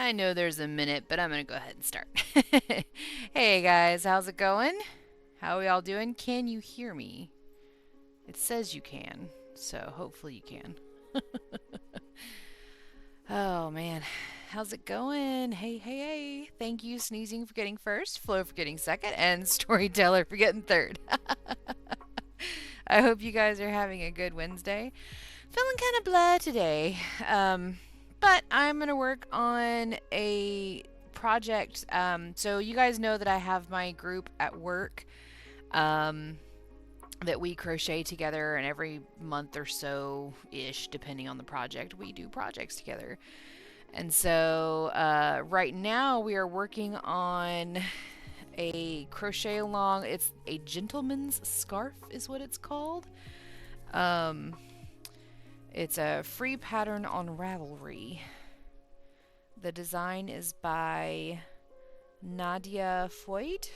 I know there's a minute, but I'm gonna go ahead and start. Hey guys, how's it going? How are we all doing? Can you hear me? It says you can, so hopefully you can. Oh man, how's it going? Hey. Thank you, Sneezing, for getting first, Flo for getting second, and Storyteller for getting third. I hope you guys are having a good Wednesday. Feeling kind of blah today. But I'm going to work on a project. So you guys know that I have my group at work that we crochet together, and every month or so ish, depending on the project, we do projects together. And so right now we are working on a crochet along. It's a gentleman's scarf, is what it's called. It's a free pattern on Ravelry. The design is by Nadia Foyd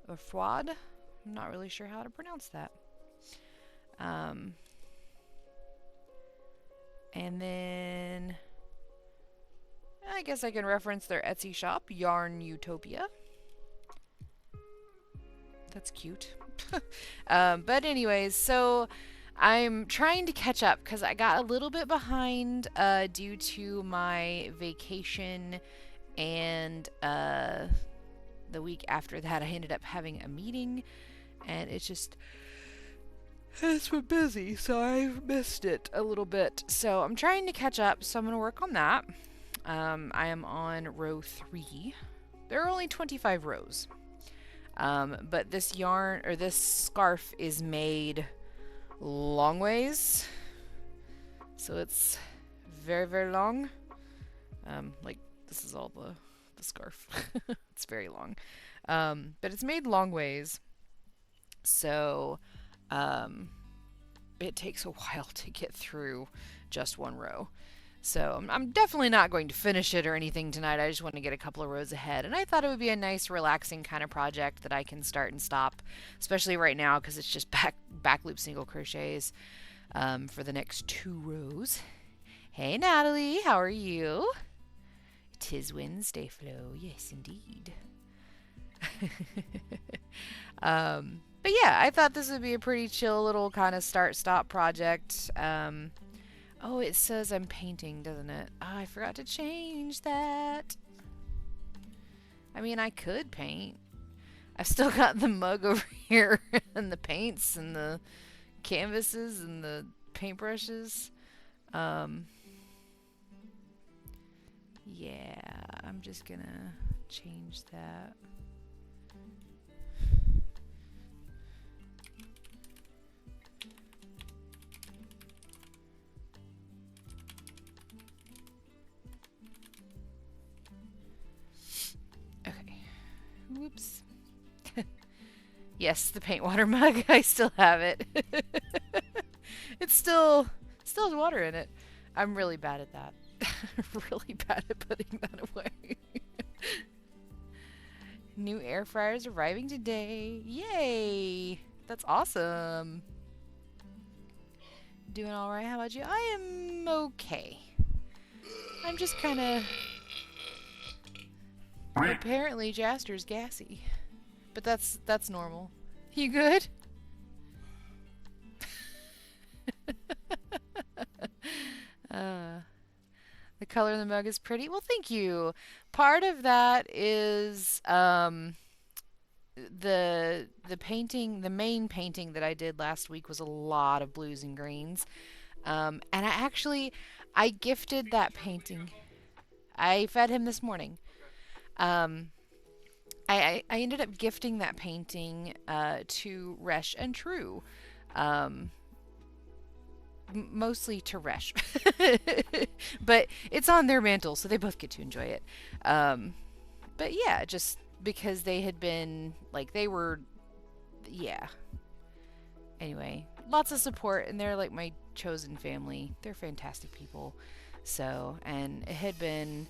or Fouad. I'm not really sure how to pronounce that. And then I guess I can reference their Etsy shop, Yarn Utopia. That's cute. But anyways, so I'm trying to catch up because I got a little bit behind due to my vacation, and the week after that I ended up having a meeting, and it's been busy, so I've missed it a little bit. So I'm trying to catch up, so I'm going to work on that. I am on row 3. There are only 25 rows. But this yarn, or this scarf, is made long ways. So it's very long. Like, this is all the scarf. It's very long. But it's made long ways. So, it takes a while to get through just one row. So I'm definitely not going to finish it or anything tonight. I just want to get a couple of rows ahead. And I thought it would be a nice, relaxing kind of project that I can start and stop, especially right now because it's just back loop single crochets for the next 2 rows. Hey, Natalie, how are you? 'Tis Wednesday, Flo. Yes, indeed. But yeah, I thought this would be a pretty chill little kind of start-stop project. Oh, it says I'm painting, doesn't it? Oh, I forgot to change that. I mean, I could paint. I've still got the mug over here, and the paints, and the canvases, and the paintbrushes. Yeah, I'm just gonna change that. Whoops. Yes, the paint water mug. I still have it. It's still has water in it. I'm really bad at that. Really bad at putting that away. New air fryers arriving today. Yay! That's awesome. Doing all right. How about you? I am okay. I'm just kind of... Apparently Jaster's gassy. But that's normal. You good? The color of the mug is pretty. Well, thank you. Part of that is the painting, the main painting that I did last week was a lot of blues and greens. And I gifted that painting. I fed him this morning. I ended up gifting that painting to Resh and True. Mostly to Resh. But it's on their mantle, so they both get to enjoy it. But yeah, just because they had been, like, they were, yeah. Anyway, lots of support, and they're like my chosen family. They're fantastic people. So, and it had been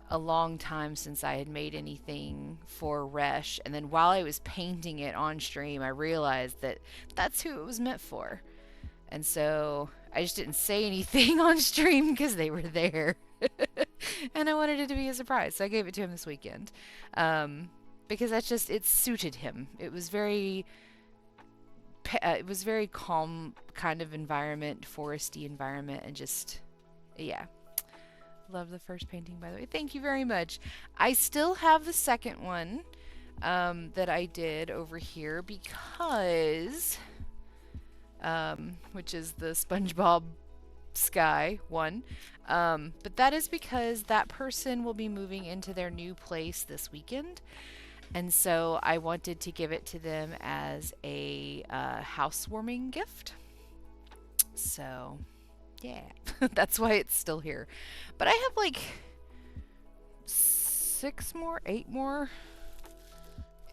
a long time since I had made anything for Resh, and then while I was painting it on stream, I realized that that's who it was meant for. And so I just didn't say anything on stream because they were there. And I wanted it to be a surprise, so I gave it to him this weekend. Because that's just, it suited him. It was very calm kind of environment, foresty environment, and just, yeah. Love the first painting, by the way. Thank you very much. I still have the second one that I did over here because, which is the SpongeBob Sky one. But that is because that person will be moving into their new place this weekend. And so I wanted to give it to them as a housewarming gift. So, yeah, that's why it's still here. But I have like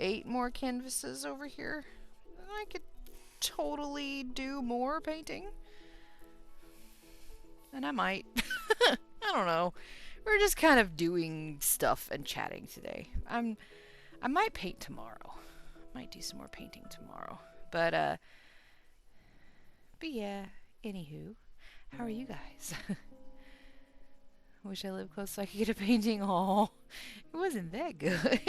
8 more canvases over here. I could totally do more painting. And I might. I don't know. We're just kind of doing stuff and chatting today. I might paint tomorrow. Might do some more painting tomorrow. But yeah, anywho, how are you guys? Wish I lived close so I could get a painting. Aw, it wasn't that good.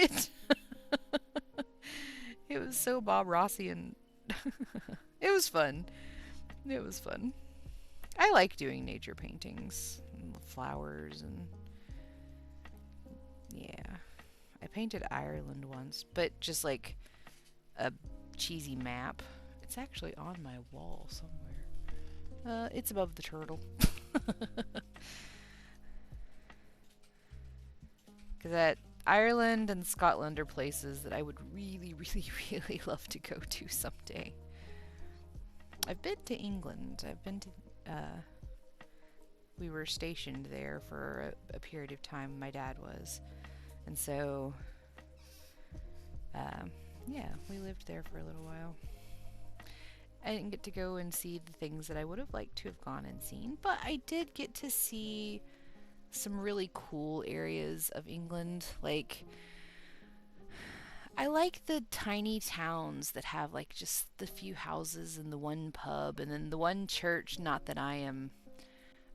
It was so Bob Rossian. It was fun. It was fun. I like doing nature paintings, and flowers, and yeah. I painted Ireland once, but just like a cheesy map. It's actually on my wall somewhere. It's above the turtle. Because that Ireland and Scotland are places that I would really, really, really love to go to someday. I've been to England. I've been to we were stationed there for a period of time, my dad was. And so, yeah, we lived there for a little while. I didn't get to go and see the things that I would have liked to have gone and seen, but I did get to see some really cool areas of England. Like, I like the tiny towns that have like just the few houses and the one pub and then the one church. Not that I am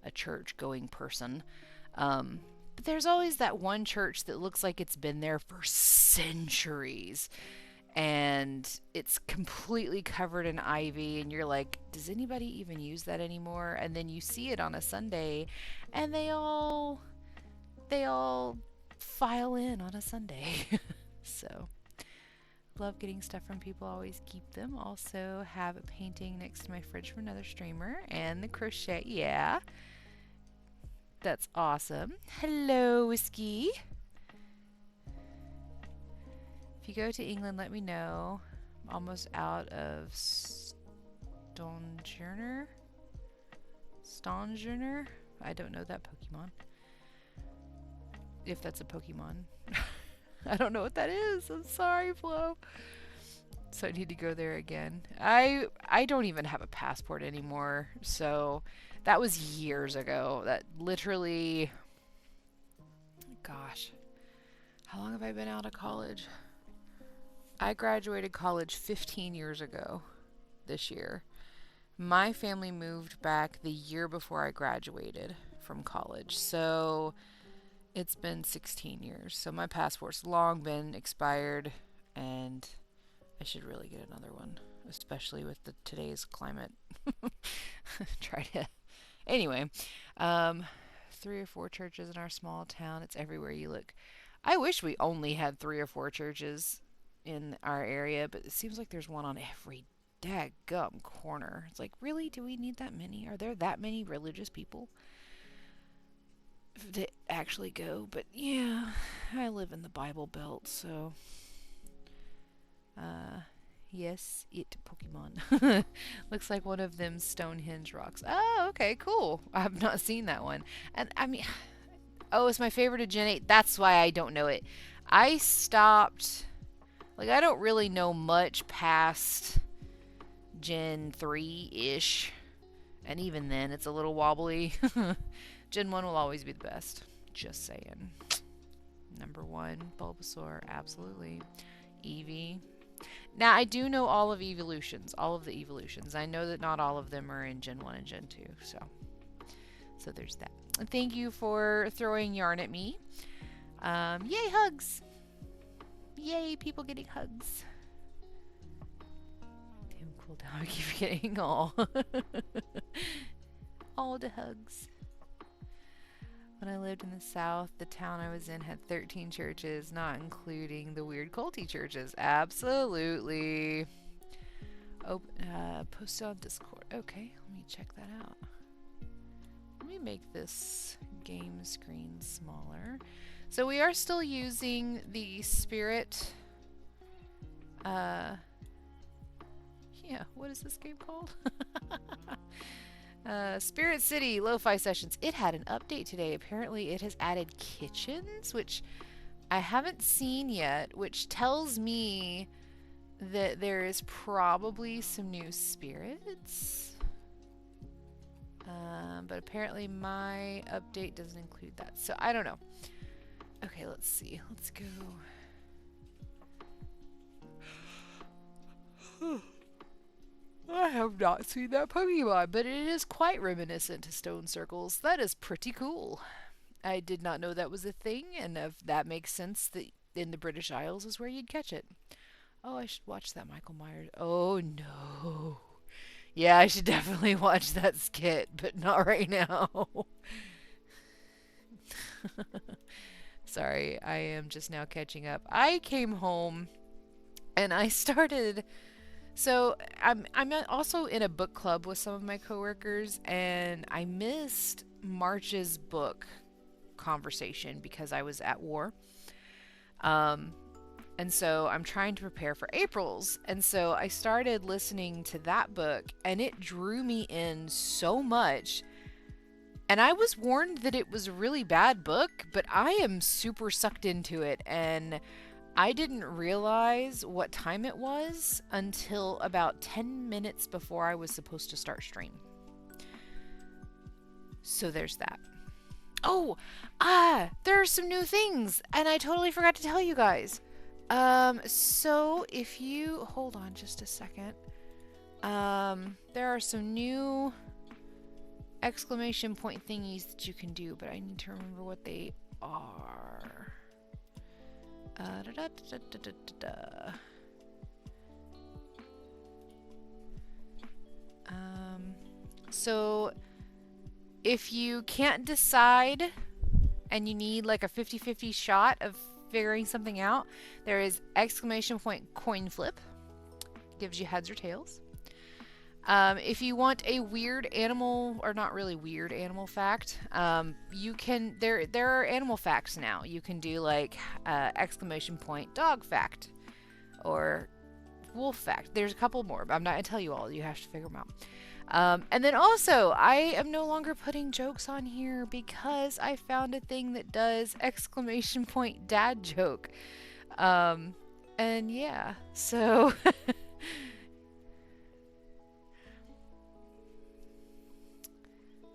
a church going person, but there's always that one church that looks like it's been there for centuries and it's completely covered in ivy and you're like, does anybody even use that anymore? And then you see it on a Sunday and they all file in on a Sunday. So love getting stuff from people, always keep them. Also have a painting next to my fridge from another streamer and the crochet. Yeah, that's awesome. Hello, Whiskey. If you go to England, let me know. I'm almost out of Stonjourner. I don't know that Pokemon. If that's a Pokemon. I don't know what that is. I'm sorry, Flo. So I need to go there again. I don't even have a passport anymore. So that was years ago. That literally, gosh, how long have I been out of college? I graduated college 15 years ago this year. My family moved back the year before I graduated from college. So it's been 16 years. So my passport's long been expired and I should really get another one, especially with today's climate. Anyway, 3 or 4 churches in our small town. It's everywhere you look. I wish we only had 3 or 4 churches in our area, but it seems like there's one on every daggum corner. It's like, really? Do we need that many? Are there that many religious people that actually go? But yeah, I live in the Bible Belt, so yes, it Pokemon. Looks like one of them Stonehenge rocks. Oh, okay, cool. I've not seen that one. And I mean, oh, it's my favorite of Gen 8. That's why I don't know it. I stopped, like, I don't really know much past Gen 3-ish. And even then, it's a little wobbly. Gen 1 will always be the best. Just saying. Number 1, Bulbasaur, absolutely. Eevee. Now, I do know all of evolutions, all of the evolutions. I know that not all of them are in Gen 1 and Gen 2, so there's that. Thank you for throwing yarn at me. Yay, hugs! Yay, people getting hugs. Damn, cool down. I keep getting all the hugs. When I lived in the South, the town I was in had 13 churches, not including the weird culty churches. Absolutely. Posted on Discord. Okay, let me check that out. Let me make this game screen smaller. So we are still using the Spirit. Yeah, what is this game called? Spirit City Lo-Fi Sessions. It had an update today. Apparently it has added kitchens, which I haven't seen yet, which tells me that there is probably some new spirits. But apparently my update doesn't include that. So I don't know. Okay, let's see. Let's go. I have not seen that Pokemon, but it is quite reminiscent to stone circles. That is pretty cool. I did not know that was a thing, and if that makes sense, that in the British Isles is where you'd catch it. Oh, I should watch that Michael Myers. Oh no. Yeah, I should definitely watch that skit, but not right now. Sorry, I am just now catching up. I came home and I started. So I'm also in a book club with some of my coworkers, and I missed March's book conversation because I was at war. And so I'm trying to prepare for April's. And so I started listening to that book, and it drew me in so much. And I was warned that it was a really bad book, but I am super sucked into it. And I didn't realize what time it was until about 10 minutes before I was supposed to start stream. So there's that. Oh, there are some new things, and I totally forgot to tell you guys. So if you hold on just a second, there are some new exclamation point thingies that you can do, but I need to remember what they are. So if you can't decide and you need like a 50-50 shot of figuring something out, there is exclamation point coin flip. Gives you heads or tails. If you want a weird animal, or not really weird animal fact, you can, there are animal facts now. You can do like exclamation point dog fact or wolf fact. There's a couple more, but I'm not going to tell you all. You have to figure them out. And then also, I am no longer putting jokes on here because I found a thing that does exclamation point dad joke. And yeah, so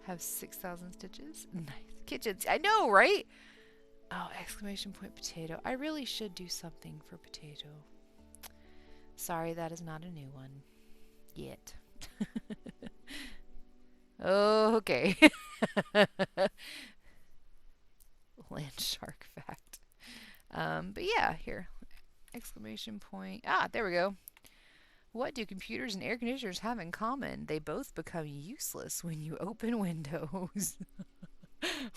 have 6,000 stitches. Nice. Kitchens. I know, right? Oh, exclamation point potato. I really should do something for potato. Sorry, that is not a new one. Yet. Okay. Land shark fact. But yeah, here. Exclamation point. There we go. What do computers and air conditioners have in common? They both become useless when you open Windows.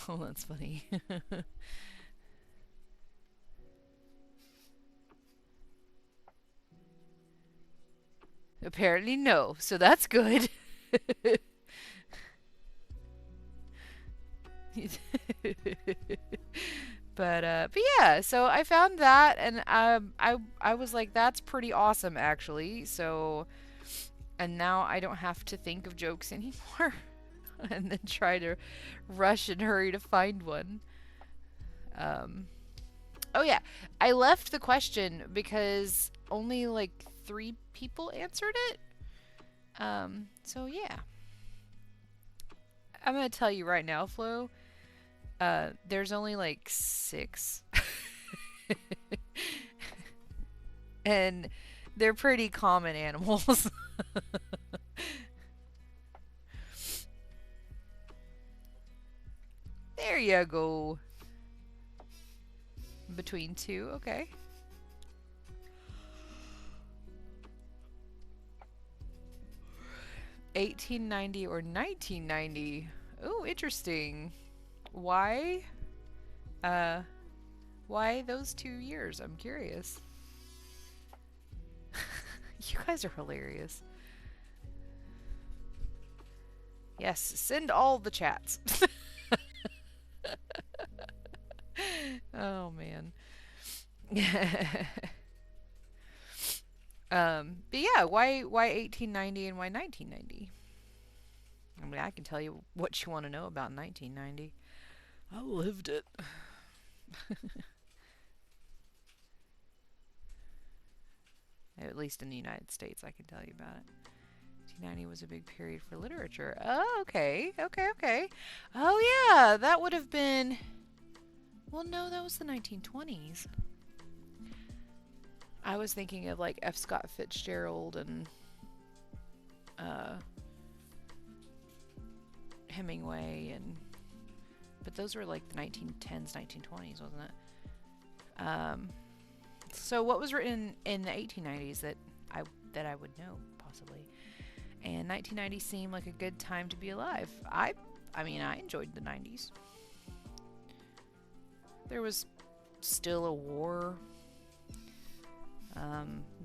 Oh, that's funny. Apparently no, so that's good. But yeah, so I found that, and I was like, that's pretty awesome actually. So, and now I don't have to think of jokes anymore, and then try to rush and hurry to find one. Oh yeah, I left the question because only like 3 people answered it. So yeah, I'm gonna tell you right now, Flo. There's only like 6. And they're pretty common animals. you go. Between two, okay. 1890 or 1990? Oh, interesting. Why? Uh, why those 2 years? I'm curious. You guys are hilarious. Yes, send all the chats. Oh man. But yeah, why 1890 and why 1990? I mean, I can tell you what you want to know about 1990. I lived it. At least in the United States, I can tell you about it. 1990 was a big period for literature. Oh, okay, okay, okay. Oh yeah, that would have been. Well, no, that was the 1920s. I was thinking of like F. Scott Fitzgerald and uh, Hemingway, but those were like the 1910s, 1920s, wasn't it? So what was written in the 1890s that I would know possibly? And 1990 seemed like a good time to be alive. I mean, I enjoyed the 90s. There was still a war,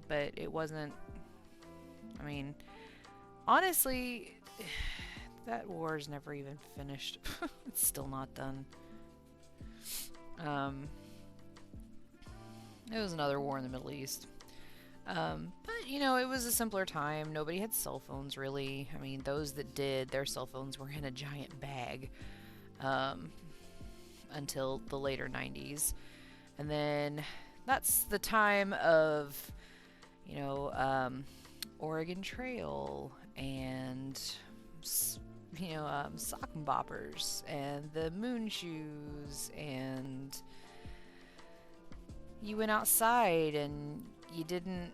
but it wasn't. I mean, honestly, that war's never even finished. It's still not done. It was another war in the Middle East. But, you know, it was a simpler time. Nobody had cell phones, really. I mean, those that did, their cell phones were in a giant bag until the later 90s. And then that's the time of, you know, Oregon Trail and, you know, sock and boppers and the moon shoes, and you went outside and you didn't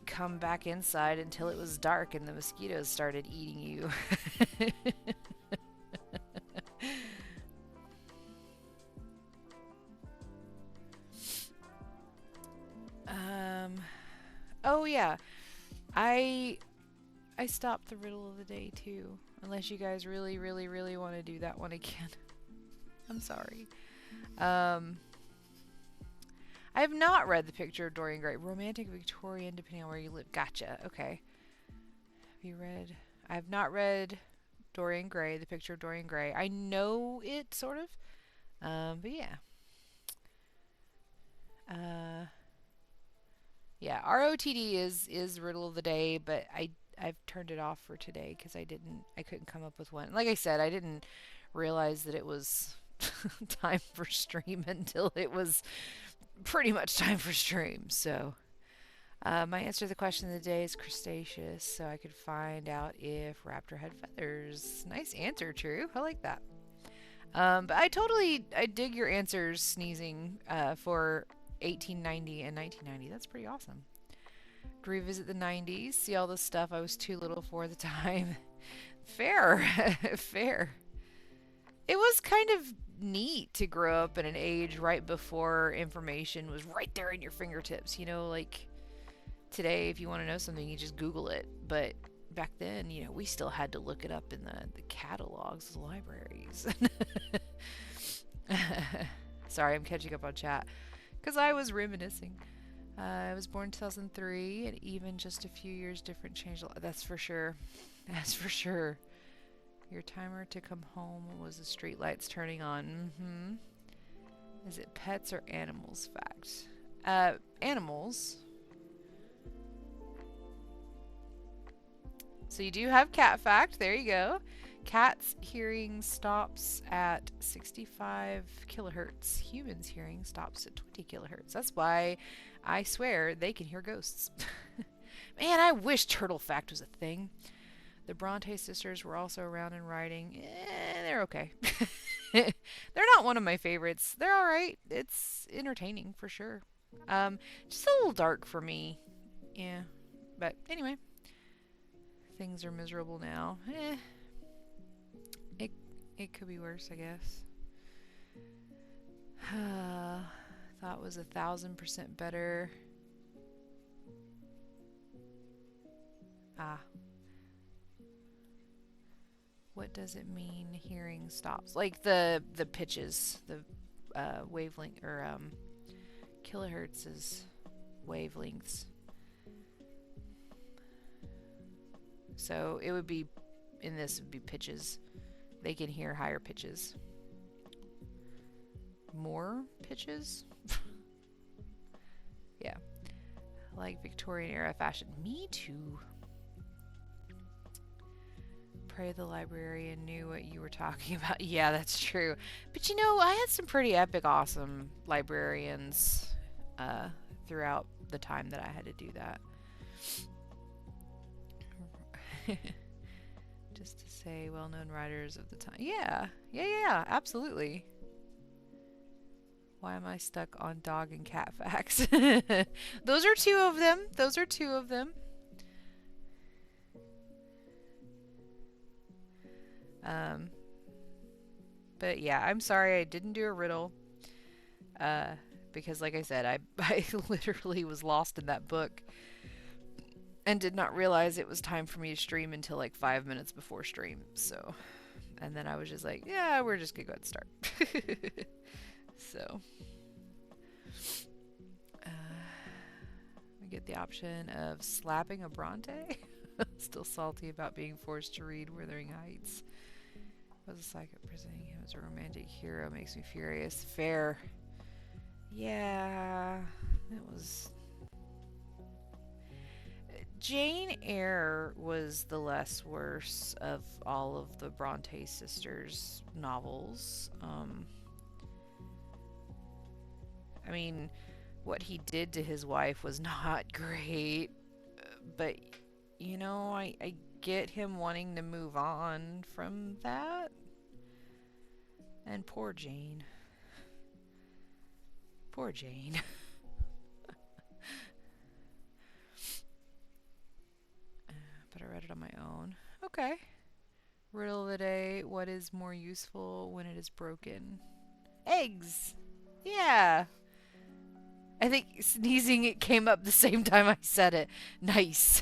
come back inside until it was dark and the mosquitoes started eating you. Oh yeah, I stopped the riddle of the day too. Unless you guys really, really, really want to do that one again. I'm sorry. I have not read The Picture of Dorian Gray. Romantic Victorian, depending on where you live. Gotcha. Okay. Have you read? I have not read Dorian Gray, The Picture of Dorian Gray. I know it, sort of. But yeah. Yeah, ROTD is riddle of the day, but I've turned it off for today because I couldn't come up with one. Like I said, I didn't realize that it was time for stream until it was pretty much time for stream. So my answer to the question of the day is crustaceous, so I could find out if raptor had feathers. Nice answer, True. I like that. But I dig your answers, sneezing, for 1890 and 1990. That's pretty awesome. To revisit the 90s, see all the stuff I was too little for at the time. Fair. Fair. It was kind of neat to grow up in an age right before information was right there in your fingertips. You know, like today, if you want to know something, you just Google it. But back then, you know, we still had to look it up in the catalogs of the libraries. Sorry, I'm catching up on chat because I was reminiscing. I was born 2003, and even just a few years different changed a lot. That's for sure. That's for sure. Your timer to come home was the street lights turning on. Is it pets or animals fact? Animals. So you do have cat fact. There you go. Cats' hearing stops at 65 kilohertz. Humans' hearing stops at 20 kilohertz. That's why I swear they can hear ghosts. Man, I wish turtle fact was a thing. The Bronte sisters were also around in writing. They're okay. They're not one of my favorites. They're alright. It's entertaining for sure. Just a little dark for me. Yeah. But anyway. Things are miserable now. It could be worse, I guess. Thought was 1,000% better. Ah, what does it mean hearing stops? Like the pitches, the wavelength or kilohertz is wavelengths. So it would be, in this would be pitches. They can hear higher pitches. More pitches? Yeah. Like Victorian era fashion. Me too. Pray the librarian knew what you were talking about. Yeah, that's true. But you know, I had some pretty epic, awesome librarians throughout the time that I had to do that. Just to say, well-known writers of the time. Yeah, absolutely. Why am I stuck on dog and cat facts? Those are two of them. Those are two of them. But yeah, I'm sorry I didn't do a riddle. Because like I said, I literally was lost in that book and did not realize it was time for me to stream until like 5 minutes before stream. So, and then I was just like, yeah, we're just gonna go ahead and start. So, we get the option of slapping a Bronte. Still salty about being forced to read Wuthering Heights. Was a psychic presenting him as a romantic hero makes me furious. Fair. Yeah, it was. Jane Eyre was the less worse of all of the Bronte sisters novels. I mean, what he did to his wife was not great, but you know, I get him wanting to move on from that. And poor Jane. Poor Jane. But I read it on my own. Okay. Riddle of the day. What is more useful when it is broken? Eggs. Yeah. I think sneezing it came up the same time I said it. Nice.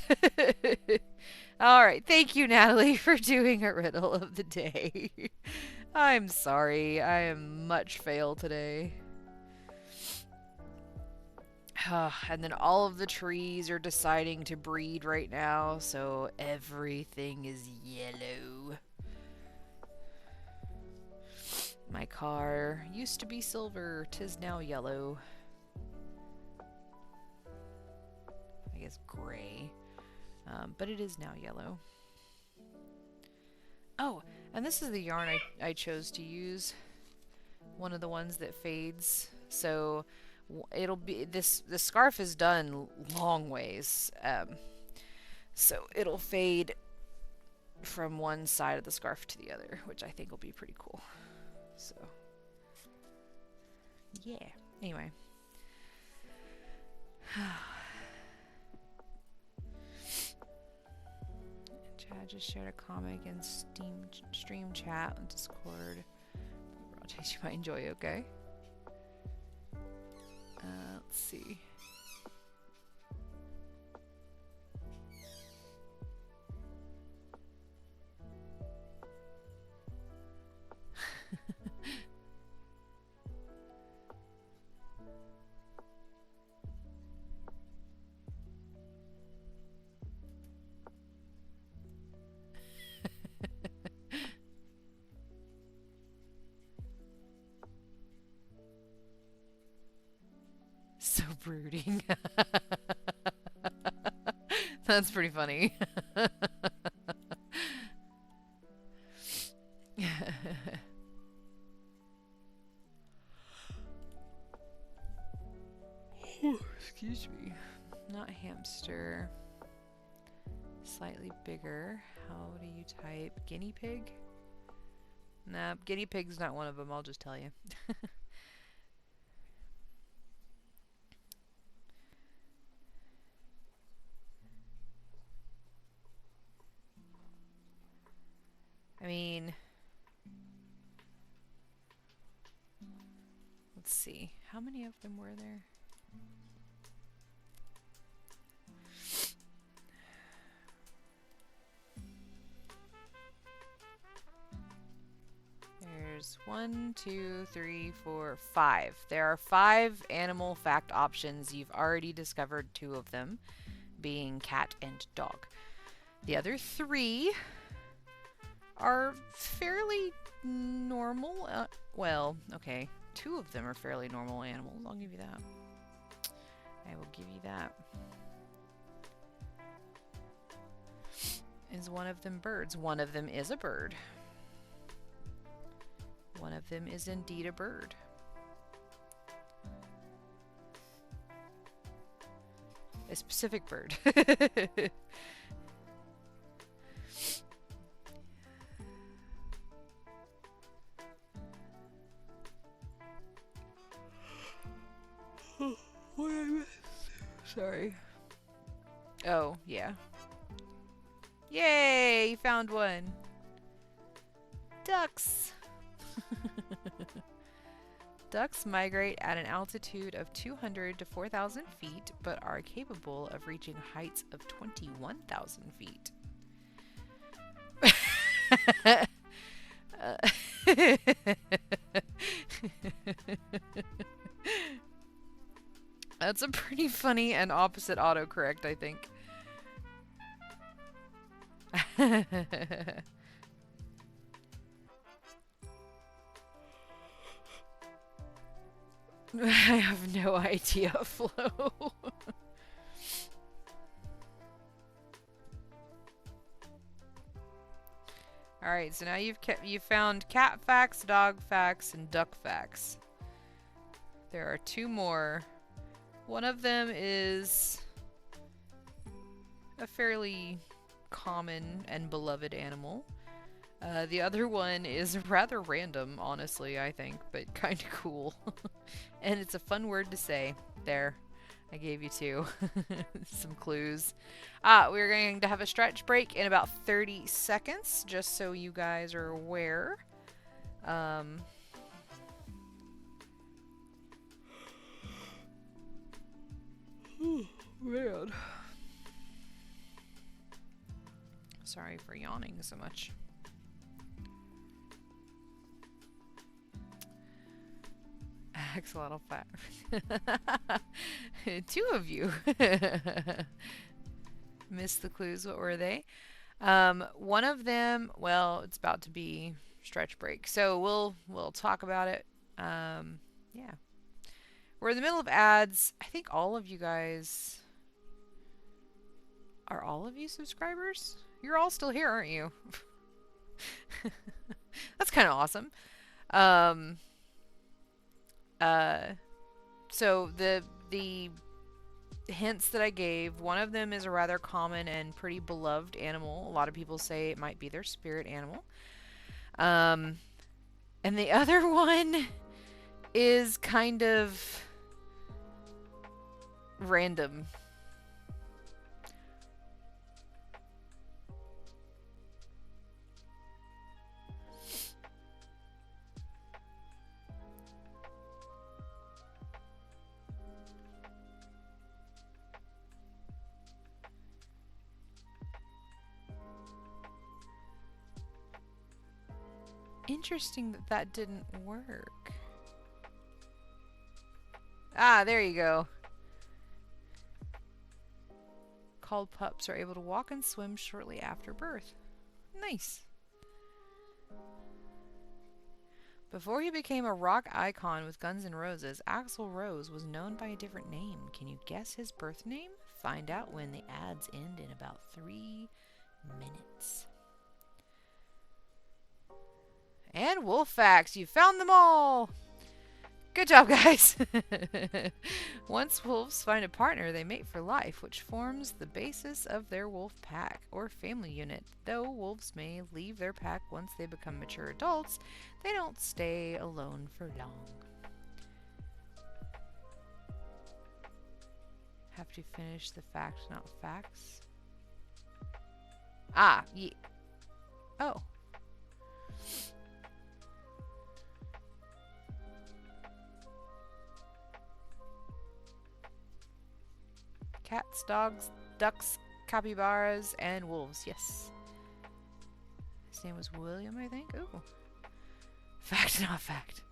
All right. Thank you, Natalie, for doing a riddle of the day. I'm sorry. I am much fail today. And then all of the trees are deciding to breed right now, so everything is yellow. My car used to be silver, 'tis now yellow. I guess gray. But it is now yellow. Oh, and this is the yarn I chose to use. One of the ones that fades. So it'll be the scarf is done long ways, so it'll fade from one side of the scarf to the other, which I think will be pretty cool. So yeah, anyway. Chad just shared a comic in stream chat on Discord. You might enjoy. Okay. Let's see. So brooding. That's pretty funny. Excuse me. Not hamster. Slightly bigger. How do you type? Guinea pig? Nah, guinea pig's not one of them, I'll just tell you. I mean, let's let's see. How many of them were there? There's 1, 2, 3, 4, 5. There are 5 animal fact options. You've already discovered 2 of them, being cat and dog. The other 3 are fairly normal. Well, okay. 2 of them are fairly normal animals. I'll give you that. I will give you that. Is one of them birds? One of them is a bird. One of them is indeed a bird. A specific bird. What I missed? Sorry. Oh, yeah. Yay! You found one. Ducks. Ducks migrate at an altitude of 200 to 4,000 feet, but are capable of reaching heights of 21,000 feet. That's a pretty funny and opposite autocorrect, I think. I have no idea, Flo. Alright, so now you've found cat facts, dog facts, and duck facts. There are 2 more. One of them is a fairly common and beloved animal. The other one is rather random, honestly, I think, but kind of cool. And it's a fun word to say. There. I gave you 2. Some clues. We're going to have a stretch break in about 30 seconds, just so you guys are aware. Man. Sorry for yawning so much. Axolotl fat. 2 of you missed the clues. What were they? One of them, well, it's about to be stretch break, so we'll talk about it. Yeah, we're in the middle of ads. I think all of you guys are all of you subscribers. You're all still here, aren't you? That's kind of awesome. So the hints that I gave, one of them is a rather common and pretty beloved animal. A lot of people say it might be their spirit animal. And the other one is kind of random. Interesting that didn't work. There you go. Called pups are able to walk and swim shortly after birth. Nice. Before he became a rock icon with Guns N' Roses, Axl Rose was known by a different name. Can you guess his birth name? Find out when the ads end in about 3 minutes. And wolf facts. You found them all. Good job, guys. Once wolves find a partner, they mate for life, which forms the basis of their wolf pack or family unit. Though wolves may leave their pack once they become mature adults, they don't stay alone for long. Have to finish the fact, not facts. Yeah. Oh. cats, dogs, ducks, capybaras, and wolves. Yes. His name was William, I think. Ooh. Fact, not fact.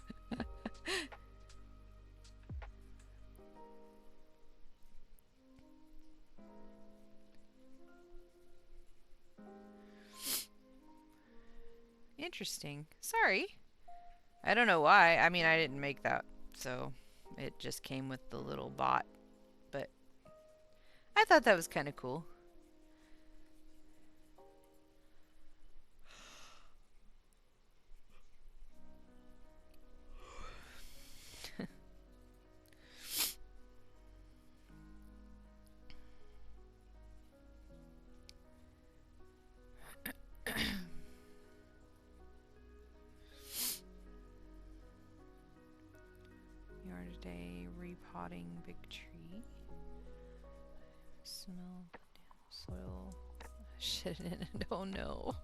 Interesting. Sorry. I don't know why. I mean, I didn't make that, so it just came with the little bot. But I thought that was kind of cool. Yard today, repotting big tree. Smell soil. Shit in it. Oh no.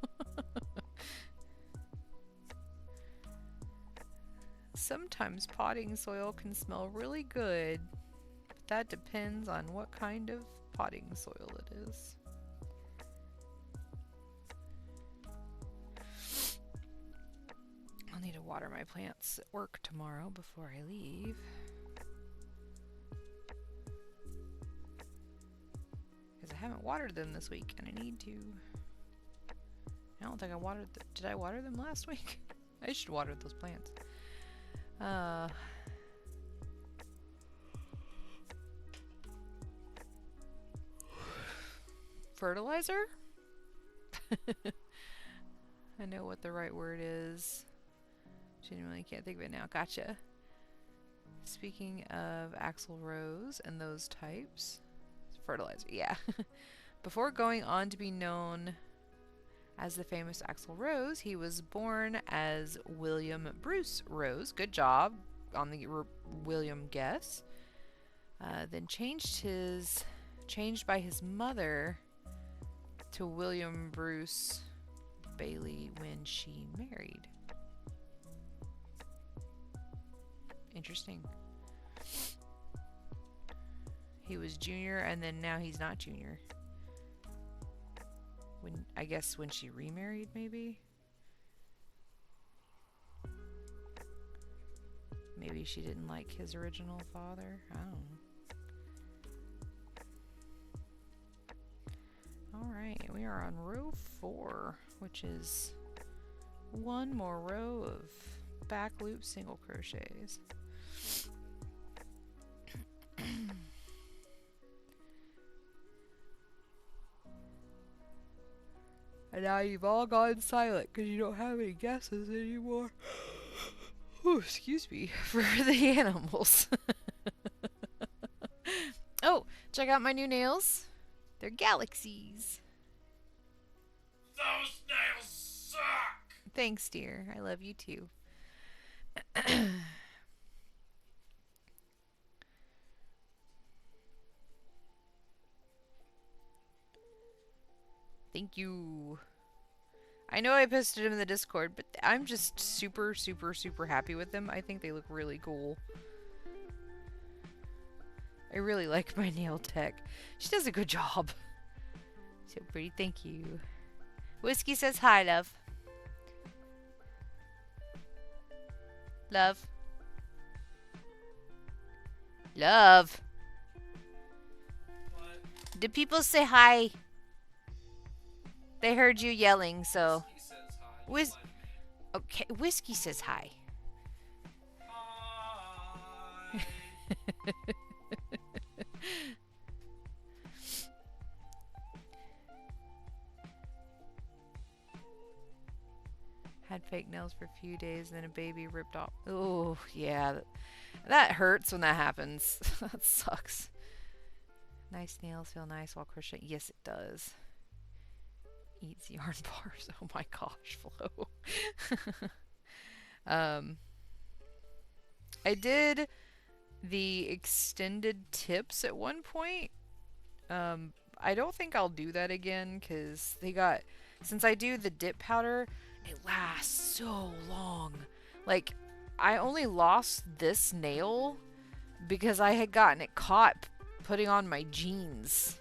Sometimes potting soil can smell really good, but that depends on what kind of potting soil it is. I'll need to water my plants at work tomorrow before I leave. Because I haven't watered them this week and I need to. I don't think I watered them. Did I water them last week? I should water those plants. Fertilizer? I know what the right word is. Genuinely can't think of it now. Gotcha. Speaking of Axl Rose and those types. Fertilizer, yeah. Before going on to be known as the famous Axl Rose, he was born as William Bruce Rose. Good job on the William guess. Then changed by his mother to William Bruce Bailey when she married. Interesting. He was junior and then now he's not junior. I guess when she remarried, maybe? Maybe she didn't like his original father. I don't know. Alright, we are on row 4, which is one more row of back loop single crochets. And now you've all gone silent because you don't have any guesses anymore. Oh, excuse me, for the animals. Oh, check out my new nails. They're galaxies. Those nails suck! Thanks, dear. I love you too. Thank you. I know I posted them in the Discord, but I'm just super, super, super happy with them. I think they look really cool. I really like my nail tech. She does a good job. So pretty, thank you. Whiskey says hi, love. Love. Love. What? Did people say hi? They heard you yelling, so. He says hi. Okay, Whiskey says hi. Hi. Had fake nails for a few days, then a baby ripped off. Oh, yeah. That hurts when that happens. That sucks. Nice nails feel nice while crocheting. Yes, it does. Eats yarn bars. Oh my gosh, Flo. I did the extended tips at one point. I don't think I'll do that again because since I do the dip powder, it lasts so long. Like, I only lost this nail because I had gotten it caught putting on my jeans.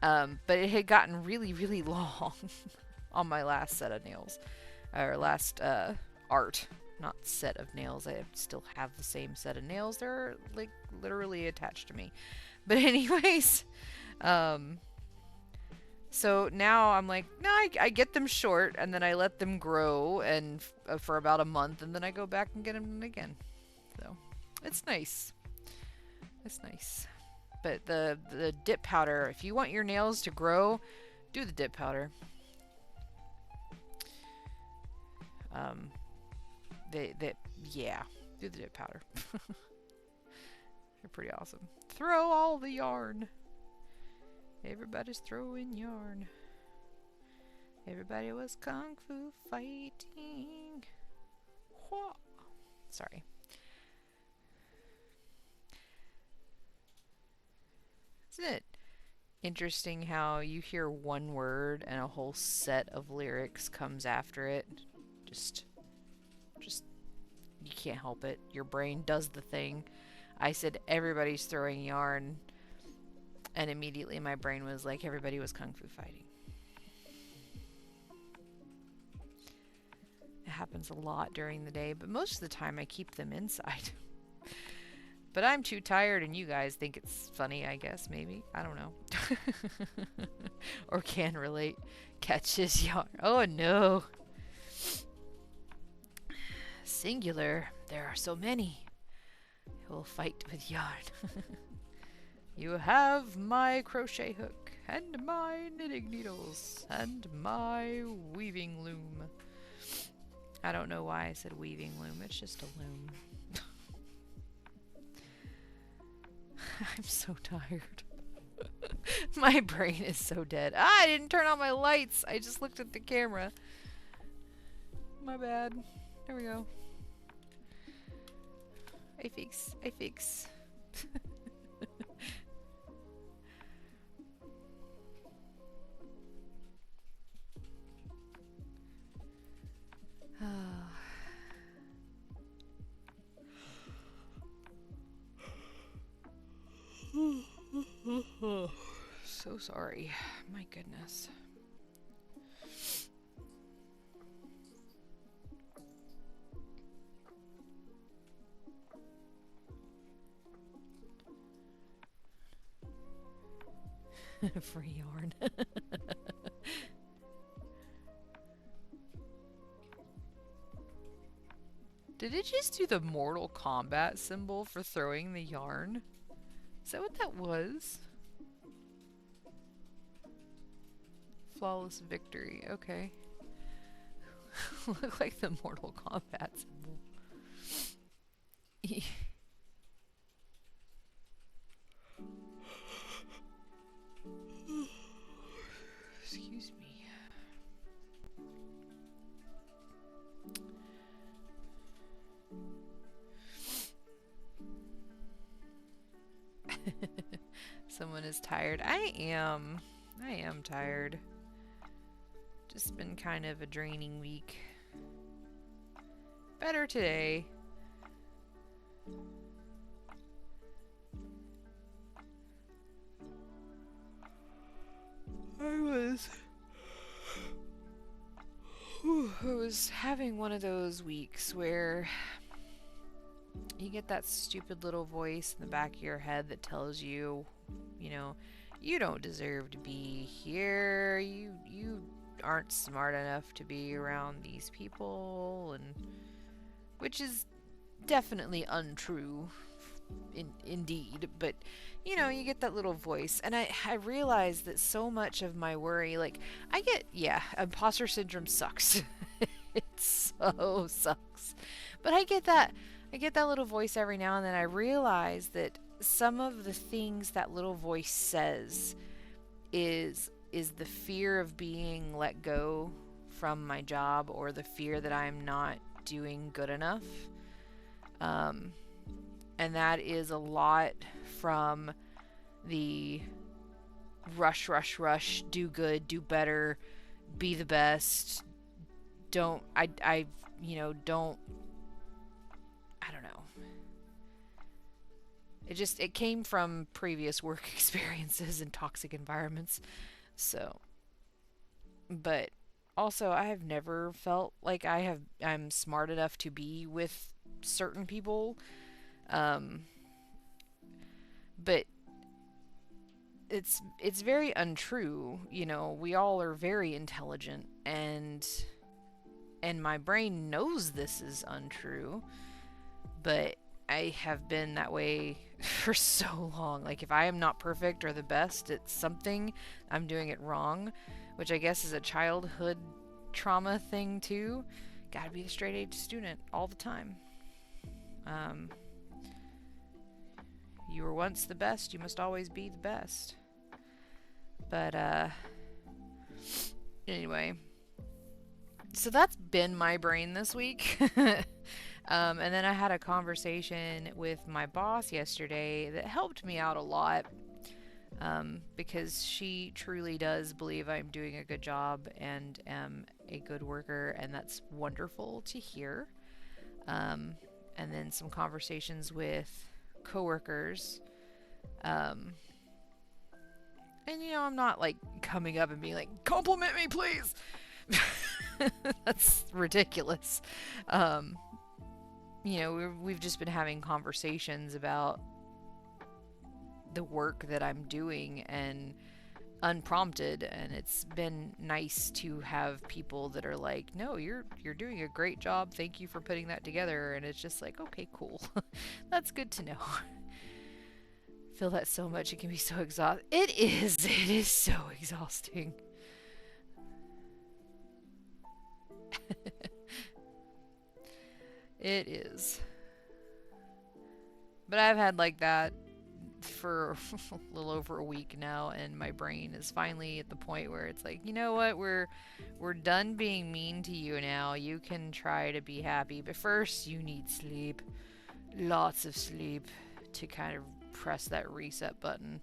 But it had gotten really, really long on my last set of nails. Or last art. Not set of nails. I still have the same set of nails. They're like literally attached to me. But anyways, so now I'm like, no, I get them short and then I let them grow and for about a month and then I go back and get them again. So it's nice. It's nice. But the dip powder, if you want your nails to grow, do the dip powder. Yeah, do the dip powder. They're pretty awesome. Throw all the yarn. Everybody's throwing yarn. Everybody was kung fu fighting. Whoa. Sorry. Isn't it interesting how you hear one word and a whole set of lyrics comes after it? Just you can't help it. Your brain does the thing. I said everybody's throwing yarn, and immediately my brain was like everybody was kung fu fighting. It happens a lot during the day, but most of the time I keep them inside. But I'm too tired and you guys think it's funny, I guess, maybe. I don't know. Or can relate. Catch his yarn. Oh no. Singular. There are so many. Who'll fight with yarn. You have my crochet hook and my knitting needles and my weaving loom. I don't know why I said weaving loom. It's just a loom. I'm so tired. My brain is so dead. I didn't turn on my lights. I just looked at the camera. My bad. There we go. I fix. So sorry. My goodness. Free yarn. Did it just do the Mortal Kombat symbol for throwing the yarn? Is that what that was? Flawless victory. Okay. Look like the Mortal Kombat symbol. Excuse me. Someone is tired. I am tired. Just been kind of a draining week. Better today. I was having one of those weeks where you get that stupid little voice in the back of your head that tells you, you know, you don't deserve to be here. You aren't smart enough to be around these people, and which is definitely untrue indeed, but you know, you get that little voice, and I realize that so much of my worry, like imposter syndrome sucks. It so sucks. But I get that little voice every now and then. I realize that some of the things that little voice says is the fear of being let go from my job, or the fear that I'm not doing good enough. And that is a lot from the rush, do good, do better, be the best. Don't I don't know. It came from previous work experiences in toxic environments. So, but also I have never felt like I'm smart enough to be with certain people. Um, but it's very untrue. You know, we all are very intelligent, and my brain knows this is untrue, but I have been that way for so long. Like, if I am not perfect or the best at something, I'm doing it wrong, which I guess is a childhood trauma thing too. Gotta be a straight A student all the time. Um, you were once the best, you must always be the best. But, anyway. So that's been my brain this week. And then I had a conversation with my boss yesterday that helped me out a lot, because she truly does believe I'm doing a good job and am a good worker, and that's wonderful to hear. And then some conversations with coworkers. And I'm not like coming up and being like, compliment me, please. That's ridiculous. We've just been having conversations about the work that I'm doing, and unprompted, and it's been nice to have people that are like, no, you're doing a great job, thank you for putting that together. And it's just like, okay, cool. That's good to know. Feel that so much, it can be so exhausting. It is so exhausting. It is. But I've had like that for a little over a week now, and my brain is finally at the point where it's like, you know what, we're done being mean to you now. You can try to be happy, but first you need sleep. Lots of sleep to kind of press that reset button.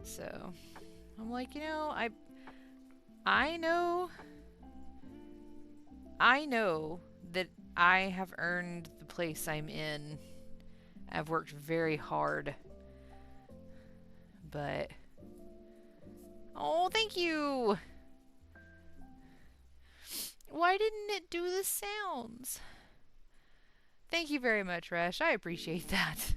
So I'm like, I know that I have earned the place I'm in. I've worked very hard. But oh, thank you. Why didn't it do the sounds? Thank you very much, Resh. I appreciate that.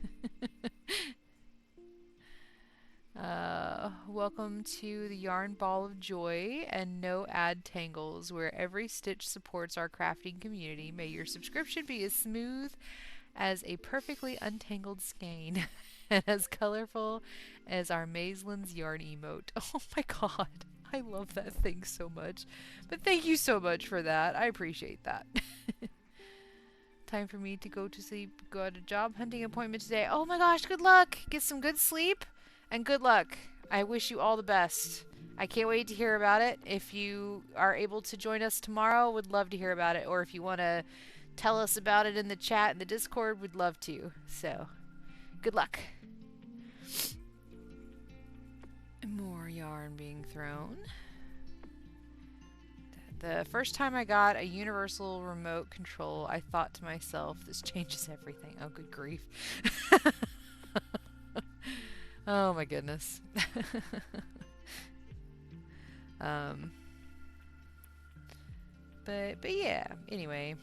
Welcome to the Yarn Ball of Joy and No Ad Tangles, where every stitch supports our crafting community. May your subscription be as smooth as a perfectly untangled skein and as colorful as our Maislin's yarn emote. Oh my god, I love that thing so much. But thank you so much for that. I appreciate that. Time for me to go to sleep. Got a job hunting appointment today. Oh my gosh, good luck. Get some good sleep and good luck. I wish you all the best. I can't wait to hear about it. If you are able to join us tomorrow, would love to hear about it. Or if you want to tell us about it in the chat in the Discord, we'd love to. So, good luck. More yarn being thrown. The first time I got a universal remote control, I thought to myself, this changes everything. Oh, good grief. Oh my goodness. But yeah, anyway.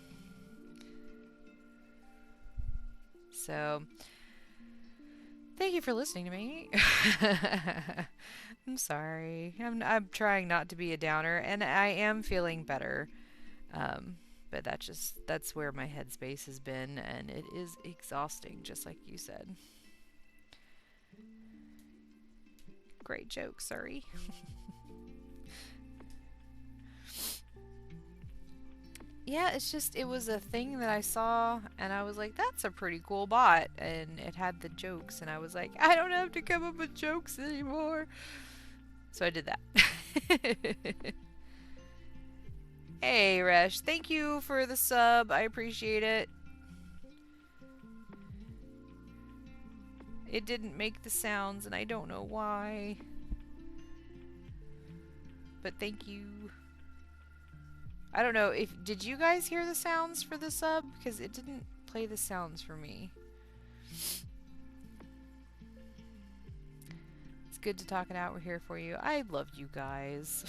So, thank you for listening to me. I'm sorry. I'm trying not to be a downer, and I am feeling better. But that's where my headspace has been, and it is exhausting, just like you said. Great joke, sorry. Yeah, it was a thing that I saw, and I was like, that's a pretty cool bot, and it had the jokes, and I was like, I don't have to come up with jokes anymore. So I did that. Hey, Resh, thank you for the sub. I appreciate it. It didn't make the sounds, and I don't know why. But thank you. I don't know, did you guys hear the sounds for the sub? Because it didn't play the sounds for me. It's good to talk it out. We're here for you. I love you guys.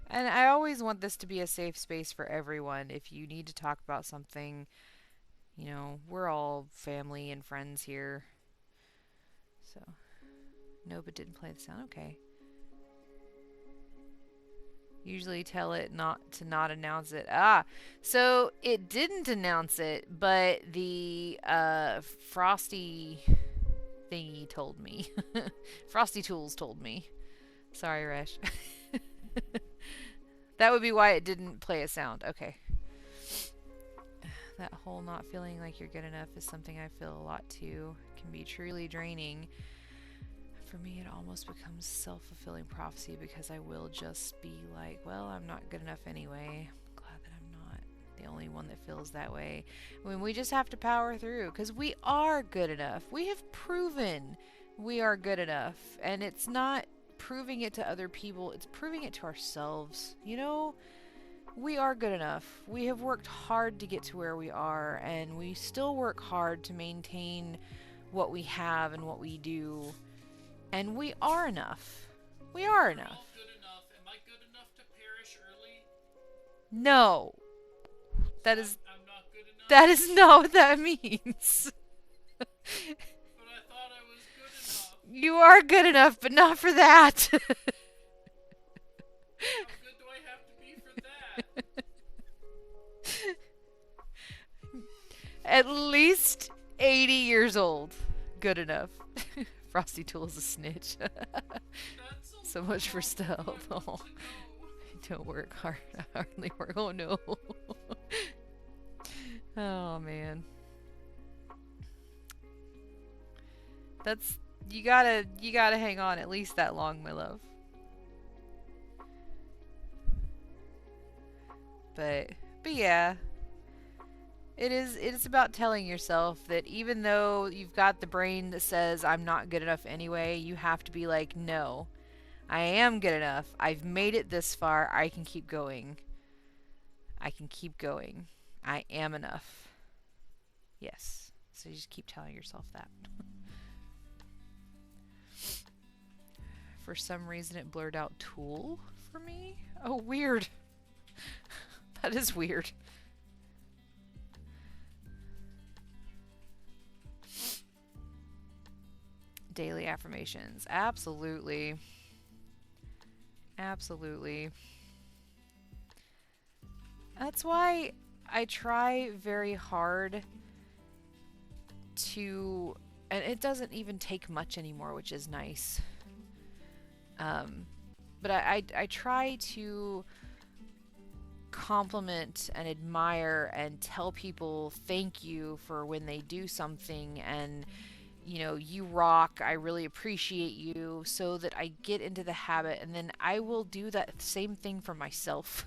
And I always want this to be a safe space for everyone. If you need to talk about something, you know, we're all family and friends here. So, no, but didn't play the sound. Okay. Usually tell it not announce it. Ah, so it didn't announce it, but the Frosty thingy told me. Frosty Tools told me. Sorry, Resh. That would be why it didn't play a sound. Okay. That whole not feeling like you're good enough is something I feel a lot too. It can be truly draining. For me, it almost becomes self-fulfilling prophecy because I will just be like, well, I'm not good enough anyway. I'm glad that I'm not the only one that feels that way. When we just have to power through because we are good enough. We have proven we are good enough. And it's not proving it to other people, it's proving it to ourselves. You know, we are good enough. We have worked hard to get to where we are, and we still work hard to maintain what we have and what we do. And we are enough. We are enough. All good enough. Am I good enough to perish early? No. That is I'm not good enough. that is not what that means. But I thought I was good enough. You are good enough, but not for that. How good do I have to be for that? At least 80 years old. Good enough. Frosty Tool is a snitch. That's So much for stealth. Oh, don't work hard. I hardly work. Oh no. Oh man. That's you gotta hang on at least that long, my love. But yeah. It is about telling yourself that even though you've got the brain that says I'm not good enough anyway, you have to be like, no, I am good enough. I've made it this far. I can keep going. I can keep going. I am enough. Yes. So you just keep telling yourself that. For some reason it blurred out tool for me. Oh, weird. That is weird. Daily affirmations. Absolutely. Absolutely. That's why I try very hard to, and it doesn't even take much anymore, which is nice. But I try to compliment and admire and tell people thank you for when they do something, and you know, you rock, I really appreciate you, so that I get into the habit, and then I will do that same thing for myself.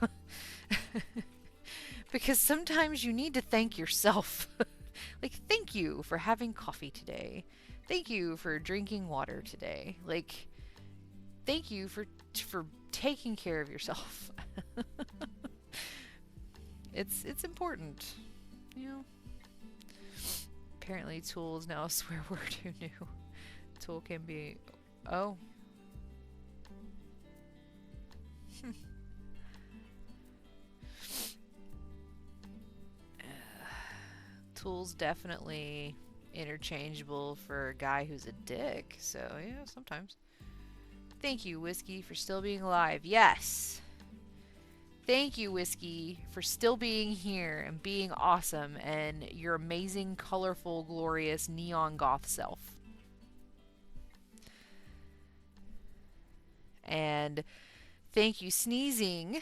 Because sometimes you need to thank yourself. Like, thank you for having coffee today. Thank you for drinking water today. Like, thank you for taking care of yourself. It's important, you know. Apparently tool is now a swear word. Who knew? Tool can be... Oh. Tool's definitely interchangeable for a guy who's a dick. So, yeah, sometimes. Thank you, Whiskey, for still being alive. Yes! Thank you, Whiskey, for still being here and being awesome and your amazing, colorful, glorious, neon goth self. And thank you, Sneezing,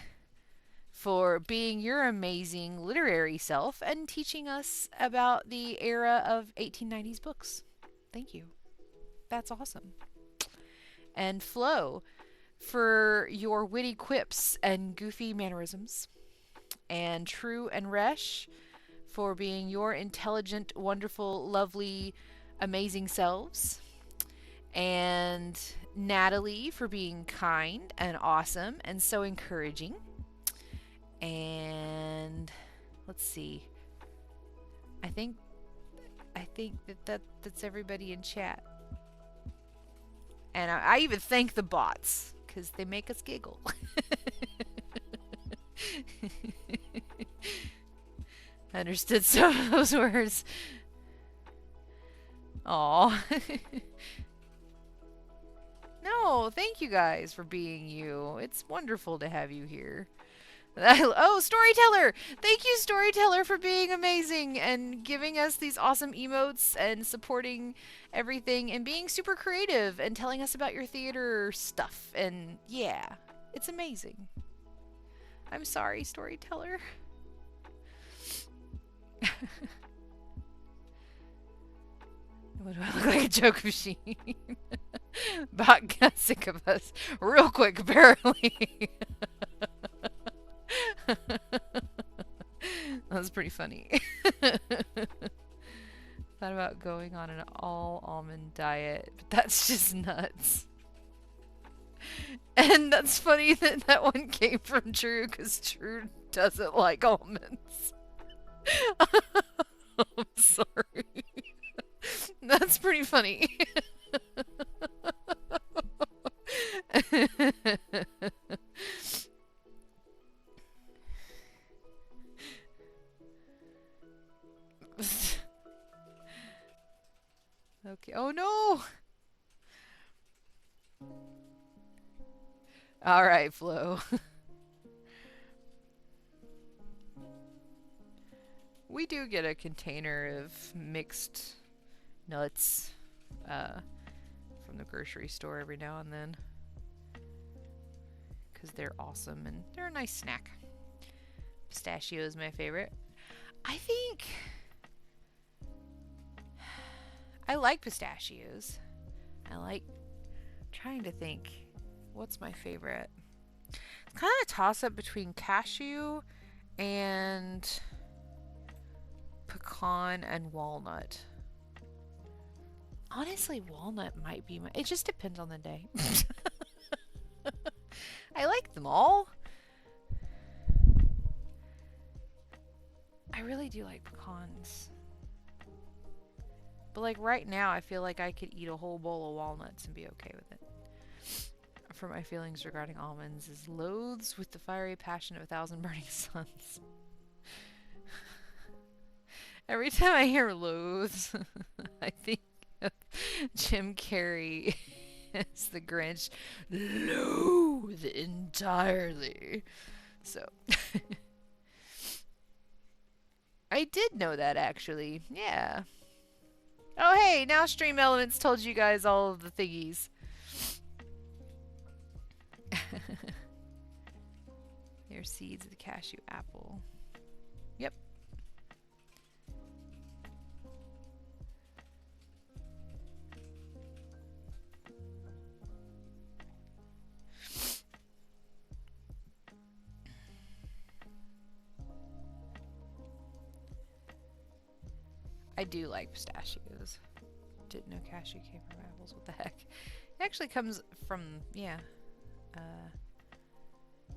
for being your amazing literary self and teaching us about the era of 1890s books. Thank you. That's awesome. And Flo, for your witty quips and goofy mannerisms. And True and Resh, for being your intelligent, wonderful, lovely, amazing selves. And Natalie, for being kind and awesome and so encouraging. And let's see. I think that's everybody in chat. And I even thank the bots because they make us giggle. I understood some of those words. Aw. No, thank you guys for being you. It's wonderful to have you here. Oh, Storyteller! Thank you, Storyteller, for being amazing and giving us these awesome emotes and supporting everything and being super creative and telling us about your theater stuff. And yeah, it's amazing. I'm sorry, Storyteller. What do I look like? A joke machine? Bot got sick of us real quick, apparently. That was pretty funny. Thought about going on an all almond diet, but that's just nuts. And that's funny that that one came from Drew, because Drew doesn't like almonds. I'm sorry. That's pretty funny. Okay. Oh no! Alright, Flo. We do get a container of mixed nuts from the grocery store every now and then. Because they're awesome and they're a nice snack. Pistachio is my favorite. I think I like pistachios. Trying to think, what's my favorite? It's kind of a toss-up between cashew and pecan and walnut. Honestly, walnut might be my... It just depends on the day. I like them all. I really do like pecans. But like right now, I feel like I could eat a whole bowl of walnuts and be okay with it. For my feelings regarding almonds is loathes with the fiery passion of 1,000 burning suns. Every time I hear loathes, I think of Jim Carrey as the Grinch. Loathe entirely. So... I did know that, actually. Yeah. Oh, hey, now Stream Elements told you guys all of the thingies. There's seeds of the cashew apple. Yep. I do like pistachios. Didn't know cashew came from apples. What the heck? It actually comes from, yeah.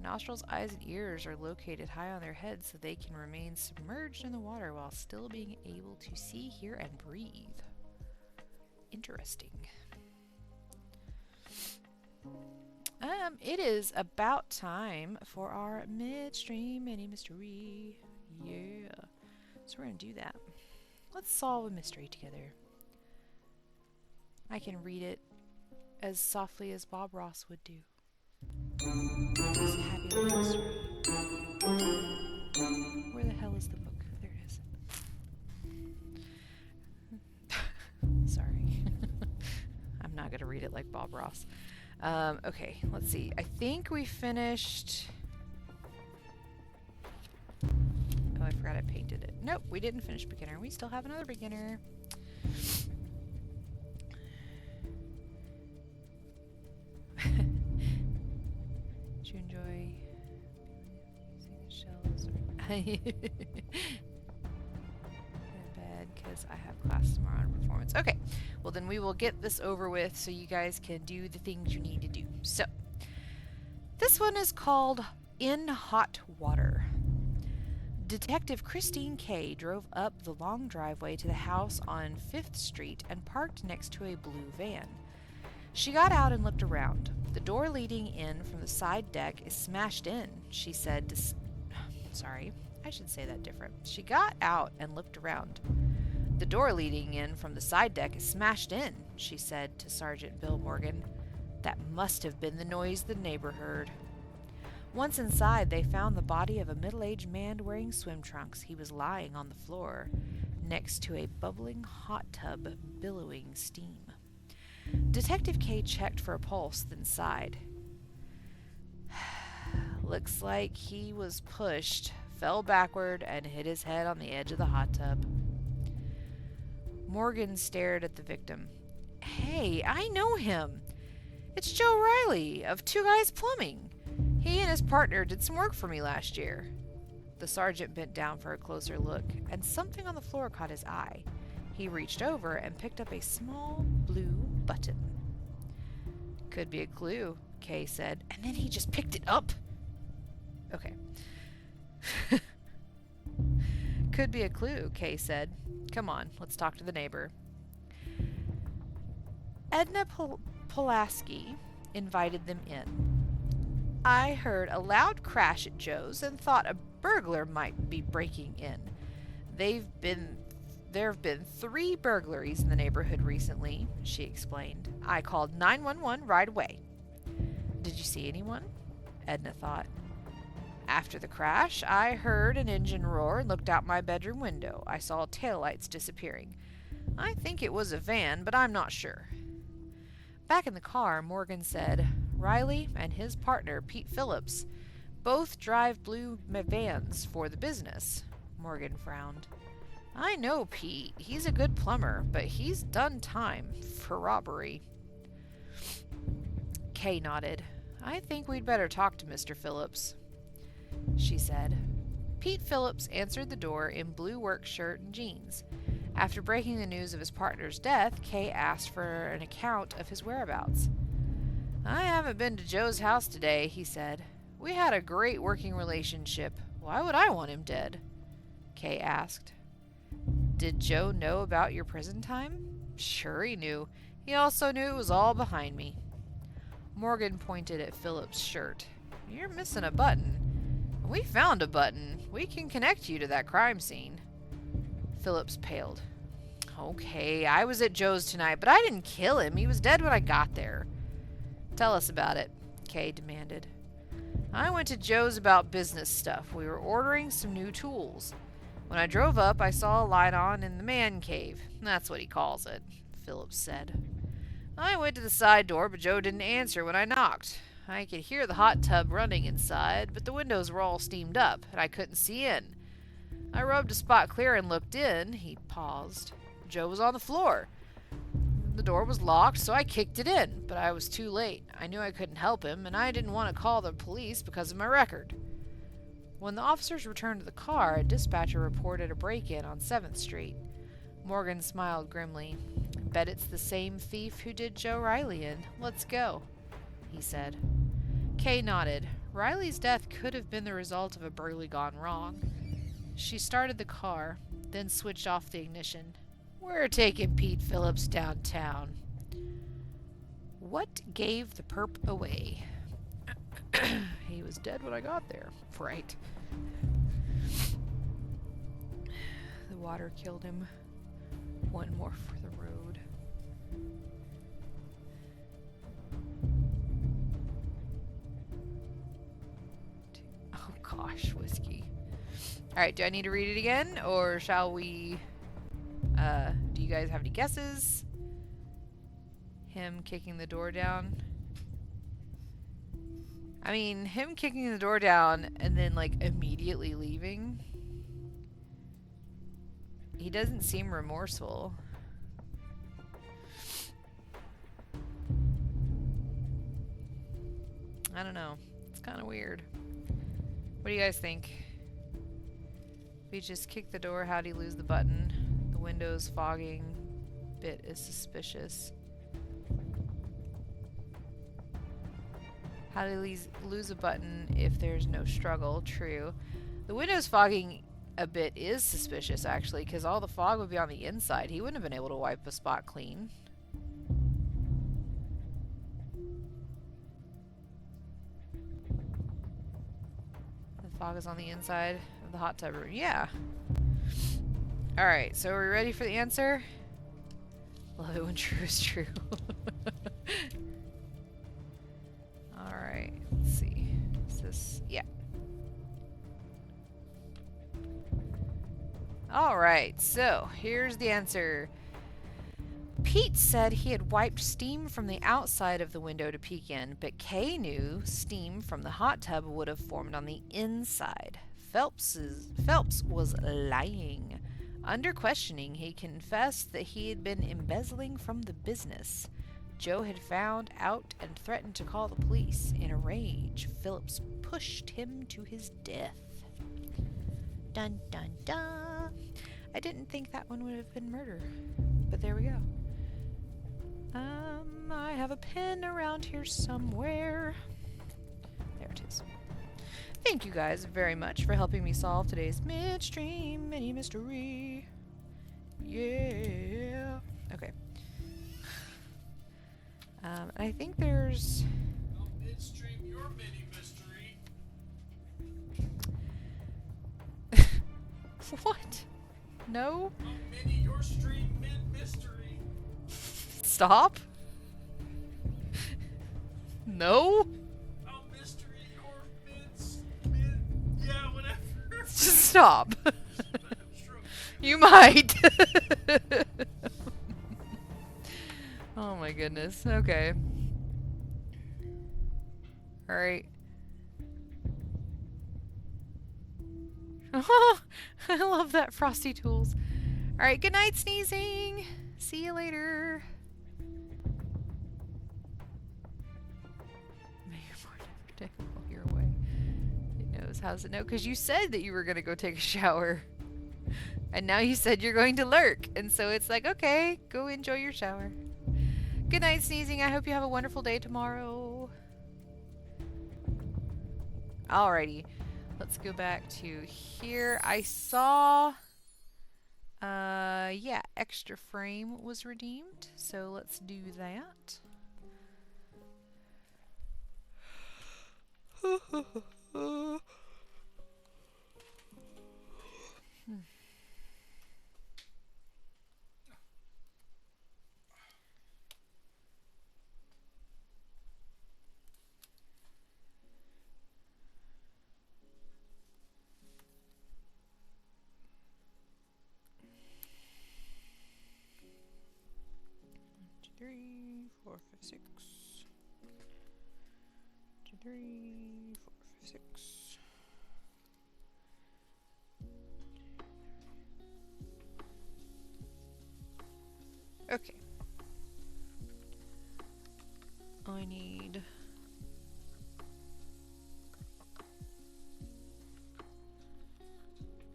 Nostrils, eyes, and ears are located high on their heads so they can remain submerged in the water while still being able to see, hear, and breathe. Interesting. It is about time for our midstream mini mystery. Yeah. So we're going to do that. Let's solve a mystery together. I can read it as softly as Bob Ross would do. This happy little mystery. Where the hell is the book? There it is. Sorry. I'm not going to read it like Bob Ross. Okay, let's see. I think we finished... Oh, I forgot I painted it. Nope, we didn't finish beginner. We still have another beginner. Did you enjoy using the shells? Bad, because I have class tomorrow on performance. Okay, well then we will get this over with so you guys can do the things you need to do. So, this one is called In Hot Water. Detective Christine Kay drove up the long driveway to the house on 5th Street and parked next to a blue van. She got out and looked around. The door leading in from the side deck is smashed in, she said to... Sorry, I should say that different. She got out and looked around. The door leading in from the side deck is smashed in, she said to Sergeant Bill Morgan. That must have been the noise the neighbor heard. Once inside, they found the body of a middle-aged man wearing swim trunks. He was lying on the floor, next to a bubbling hot tub billowing steam. Detective K checked for a pulse, then sighed. Looks like he was pushed, fell backward, and hit his head on the edge of the hot tub. Morgan stared at the victim. Hey, I know him. It's Joe Riley of Two Guys Plumbing. He and his partner did some work for me last year. The sergeant bent down for a closer look, and something on the floor caught his eye. He reached over and picked up a small blue button. Could be a clue, Kay said, and then he just picked it up. Okay. Could be a clue, Kay said. Come on, let's talk to the neighbor. Edna Pulaski invited them in. I heard a loud crash at Joe's and thought a burglar might be breaking in. There have been 3 burglaries in the neighborhood recently, she explained. I called 911 right away. Did you see anyone? Edna thought. After the crash, I heard an engine roar and looked out my bedroom window. I saw taillights disappearing. I think it was a van, but I'm not sure. Back in the car, Morgan said, Riley and his partner, Pete Phillips, both drive blue vans for the business. Morgan frowned. I know Pete. He's a good plumber, but he's done time for robbery. Kay nodded. I think we'd better talk to Mr. Phillips, she said. Pete Phillips answered the door in blue work shirt and jeans. After breaking the news of his partner's death, Kay asked for an account of his whereabouts. I haven't been to Joe's house today, he said. We had a great working relationship. Why would I want him dead? Kay asked. Did Joe know about your prison time? Sure he knew. He also knew it was all behind me. Morgan pointed at Philip's shirt. You're missing a button. We found a button. We can connect you to that crime scene. Phillips paled. Okay, I was at Joe's tonight, but I didn't kill him. He was dead when I got there. Tell us about it, Kay demanded. I went to Joe's about business stuff. We were ordering some new tools. When I drove up, I saw a light on in the man cave. That's what he calls it, Phillips said. I went to the side door, but Joe didn't answer when I knocked. I could hear the hot tub running inside, but the windows were all steamed up, and I couldn't see in. I rubbed a spot clear and looked in. He paused. Joe was on the floor. The door was locked, so I kicked it in, but I was too late. I knew I couldn't help him, and I didn't want to call the police because of my record. When the officers returned to the car, a dispatcher reported a break-in on 7th Street. Morgan smiled grimly. Bet it's the same thief who did Joe Riley in. Let's go, he said. Kay nodded. Riley's death could have been the result of a burglary gone wrong. She started the car, then switched off the ignition. We're taking Pete Phillips downtown. What gave the perp away? He was dead when I got there. Right. The water killed him. One more for the road. Oh gosh, whiskey. Alright, do I need to read it again? Or shall we... do you guys have any guesses? Him kicking the door down? I mean, him kicking the door down and then, like, immediately leaving. He doesn't seem remorseful. I don't know. It's kind of weird. What do you guys think? If he just kicked the door, how'd he lose the button? The window's fogging. Bit is suspicious. How do you lose a button if there's no struggle? True. The window's fogging a bit is suspicious, actually, because all the fog would be on the inside. He wouldn't have been able to wipe a spot clean. The fog is on the inside of the hot tub room. Yeah. Alright, so are we ready for the answer? Love it when true is true. Alright, let's see. Is this... Yeah. Alright, so here's the answer. Pete said he had wiped steam from the outside of the window to peek in, but Kay knew steam from the hot tub would have formed on the inside. Phelps was lying. Under questioning, he confessed that he had been embezzling from the business. Joe had found out and threatened to call the police. In a rage, Phillips pushed him to his death. Dun dun dun. I didn't think that one would have been murder, but there we go. I have a pen around here somewhere. There it is. Thank you guys very much for helping me solve today's midstream mini mystery. Yeah. Okay. I think there's... I'll midstream your mini mystery. What? No? I'll mini your stream mid-mystery. Stop? No? I'll mystery your yeah, whatever. Just stop. Stroke. You might. Oh my goodness. Okay. Alright. I love that Frosty Tools. Alright, good night, sneezing. See you later. May your more never take while you're away. It knows. How's it know? Because you said that you were going to go take a shower. And now you said you're going to lurk. And so it's like, okay, go enjoy your shower. Good night, sneezing. I hope you have a wonderful day tomorrow. Alrighty. Let's go back to here. I saw... yeah, extra frame was redeemed. So let's do that. Three, four, five, six. 2, 3, 4, 5, 6. Okay. I need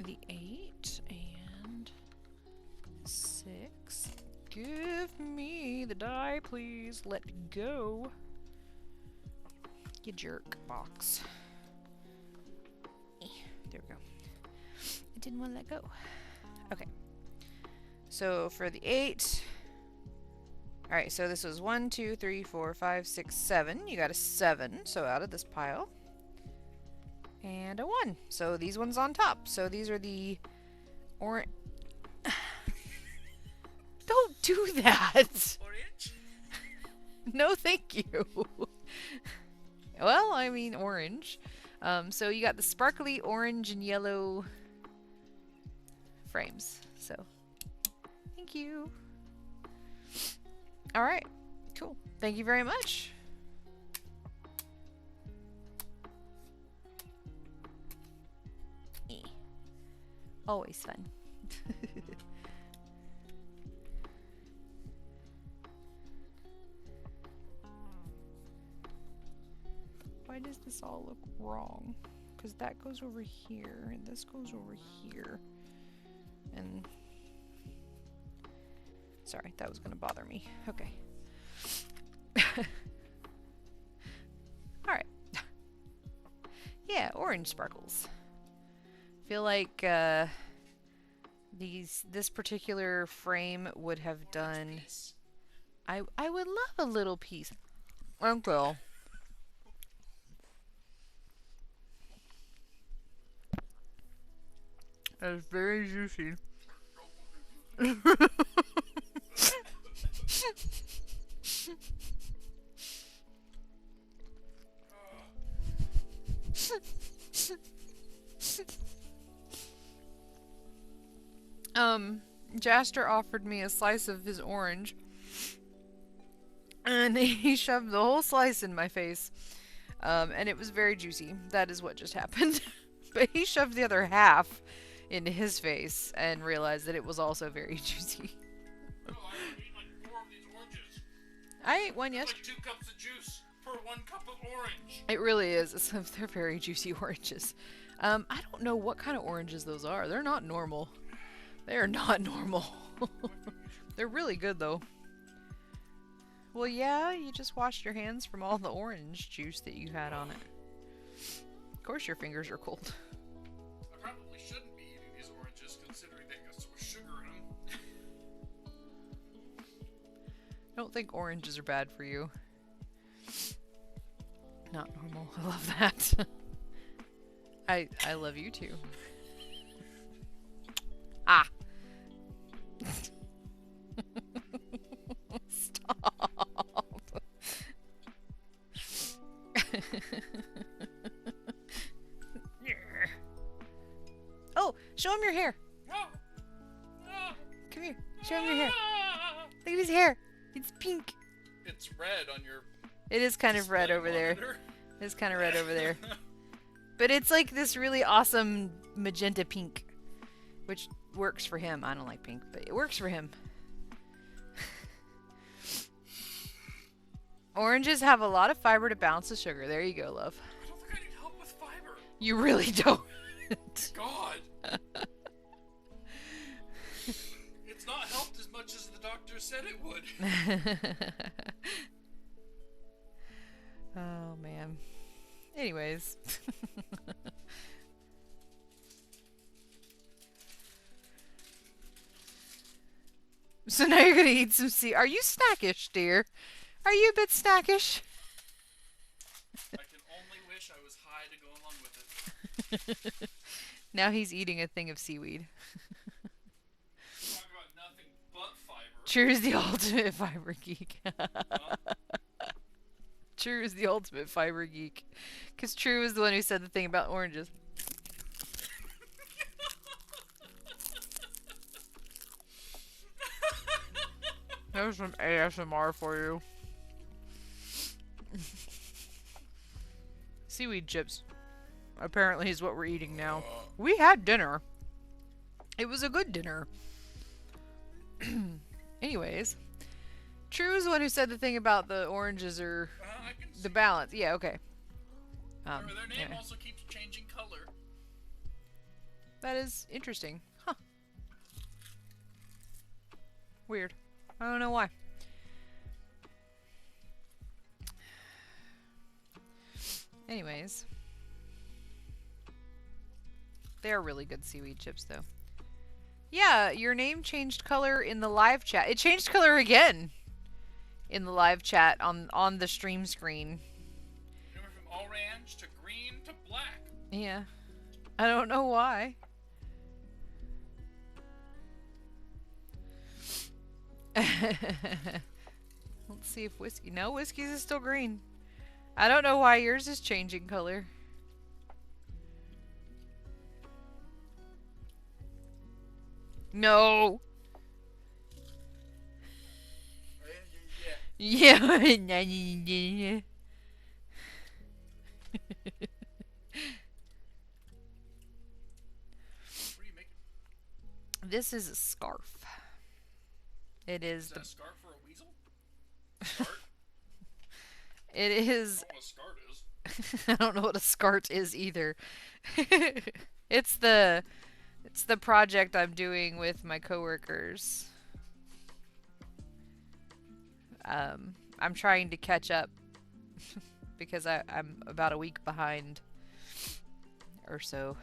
the 8 and 6. Give me the die, please. Let go. You jerk box. There we go. I didn't want to let go. Okay. So for the 8. Alright, so this was 1, 2, 3, 4, 5, 6, 7. You got a 7, so out of this pile. And a 1. So these ones on top. So these are the orange. Don't do that! Orange? No, thank you. Well, I mean orange. So you got the sparkly orange and yellow frames. So, thank you. Alright, cool. Thank you very much. Always fun. Why does this all look wrong? Because that goes over here, and this goes over here. And... sorry, that was going to bother me. Okay. Alright. Yeah, orange sparkles. Feel like this particular frame would have done. I would love a little piece. Uncle. It's very juicy. Jaster offered me a slice of his orange, and he shoved the whole slice in my face. And it was very juicy. That is what just happened. But he shoved the other half into his face and realized that it was also very juicy. Oh, I would eat like 4 of these oranges. I ate one It's yesterday. like 2 cups of juice per 1 cup of orange. It really is. They're very juicy oranges. I don't know what kind of oranges those are. They're not normal. They are not normal. They're really good though. Well, yeah, you just washed your hands from all the orange juice that you had on it. Of course, your fingers are cold. I probably shouldn't be eating these oranges considering they got so much sugar in them. I don't think oranges are bad for you. Not normal. I love that. I love you too. Ah. Stop. Oh, show him your hair. Come here. Show him your hair. Look at his hair. It's pink. It's red on your. It is kind of red display over there. monitor. It's kind of red over there. But it's like this really awesome magenta pink, which works for him. I don't like pink, but it works for him. Oranges have a lot of fiber to balance the sugar. There you go, love. I don't think I need help with fiber. You really don't. God. It's not helped as much as the doctor said it would. Oh, man. Anyways. So now you're gonna eat some Are you snackish, dear? Are you a bit snackish? I can only wish I was high to go along with it. Now he's eating a thing of seaweed. Talk about nothing but fiber. True is the ultimate fiber geek. Huh? True is the ultimate fiber geek. Because True is the one who said the thing about oranges. There's some ASMR for you. Seaweed chips. Apparently is what we're eating now. We had dinner. It was a good dinner. Anyways. True is the one who said the thing about the oranges are I can see the balance. Yeah, okay. their name yeah. also keeps changing color. That is interesting. Huh. Weird. I don't know why. Anyways. They are really good seaweed chips, though. Yeah, your name changed color in the live chat. It changed color again in the live chat on the stream screen. You went from orange to green to black. Yeah. I don't know why. Let's see if whiskey... No, whiskey's is still green. I don't know why yours is changing color. No. Yeah. Yeah. What are you making? This is a scarf. It is Is the... that a scarf for a weasel? Scart? It is... I don't know what a scart is. I don't know what a scart is either. It's the project I'm doing with my coworkers. I'm trying to catch up because I'm about a week behind or so.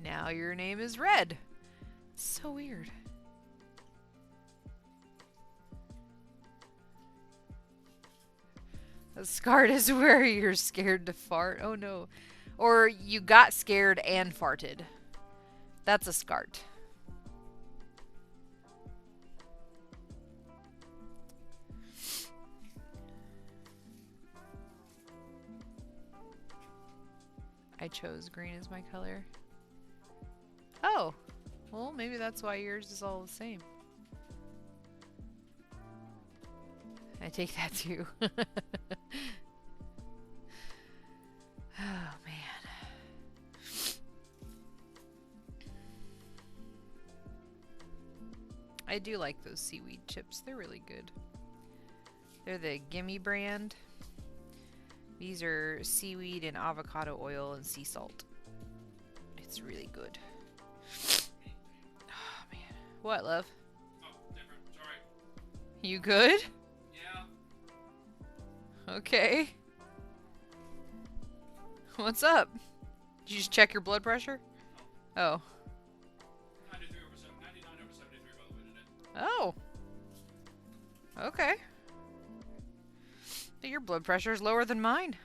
Now your name is red. So weird. A scart is where you're scared to fart. Oh no. Or you got scared and farted. That's a scart. I chose green as my color. Oh, well, maybe that's why yours is all the same. I take that too. Oh, man. I do like those seaweed chips. They're really good. They're the Gimme brand. These are seaweed and avocado oil and sea salt. It's really good. Oh, man. What, love? Oh, different. Sorry. You good? Yeah. Okay. What's up? Did you just check your blood pressure? No. Oh. 99/73, by the way, today. Oh. Okay. Your blood pressure is lower than mine.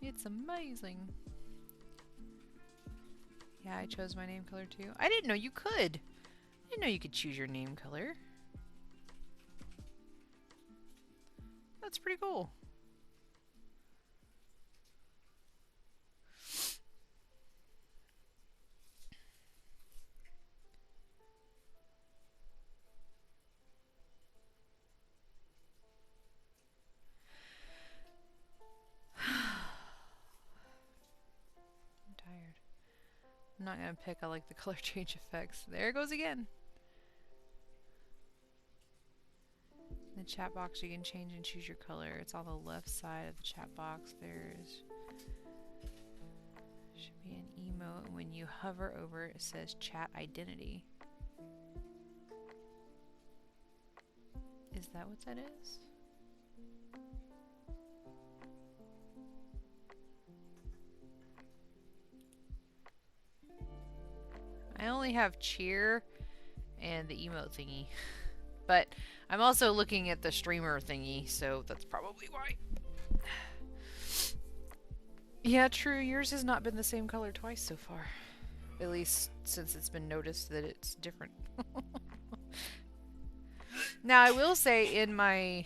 It's amazing. Yeah, I chose my name color too. I didn't know you could. I didn't know you could choose your name color. That's pretty cool. I'm tired. I'm not gonna pick. I like the color change effects. There it goes again. In the chat box, you can change and choose your color. It's on the left side of the chat box. There's should be an emote, and when you hover over it, it says chat identity. Is that what that is? I only have cheer and the emote thingy. But I'm also looking at the streamer thingy, so that's probably why. Yeah, true. Yours has not been the same color twice so far. At least since it's been noticed that it's different. Now, I will say in my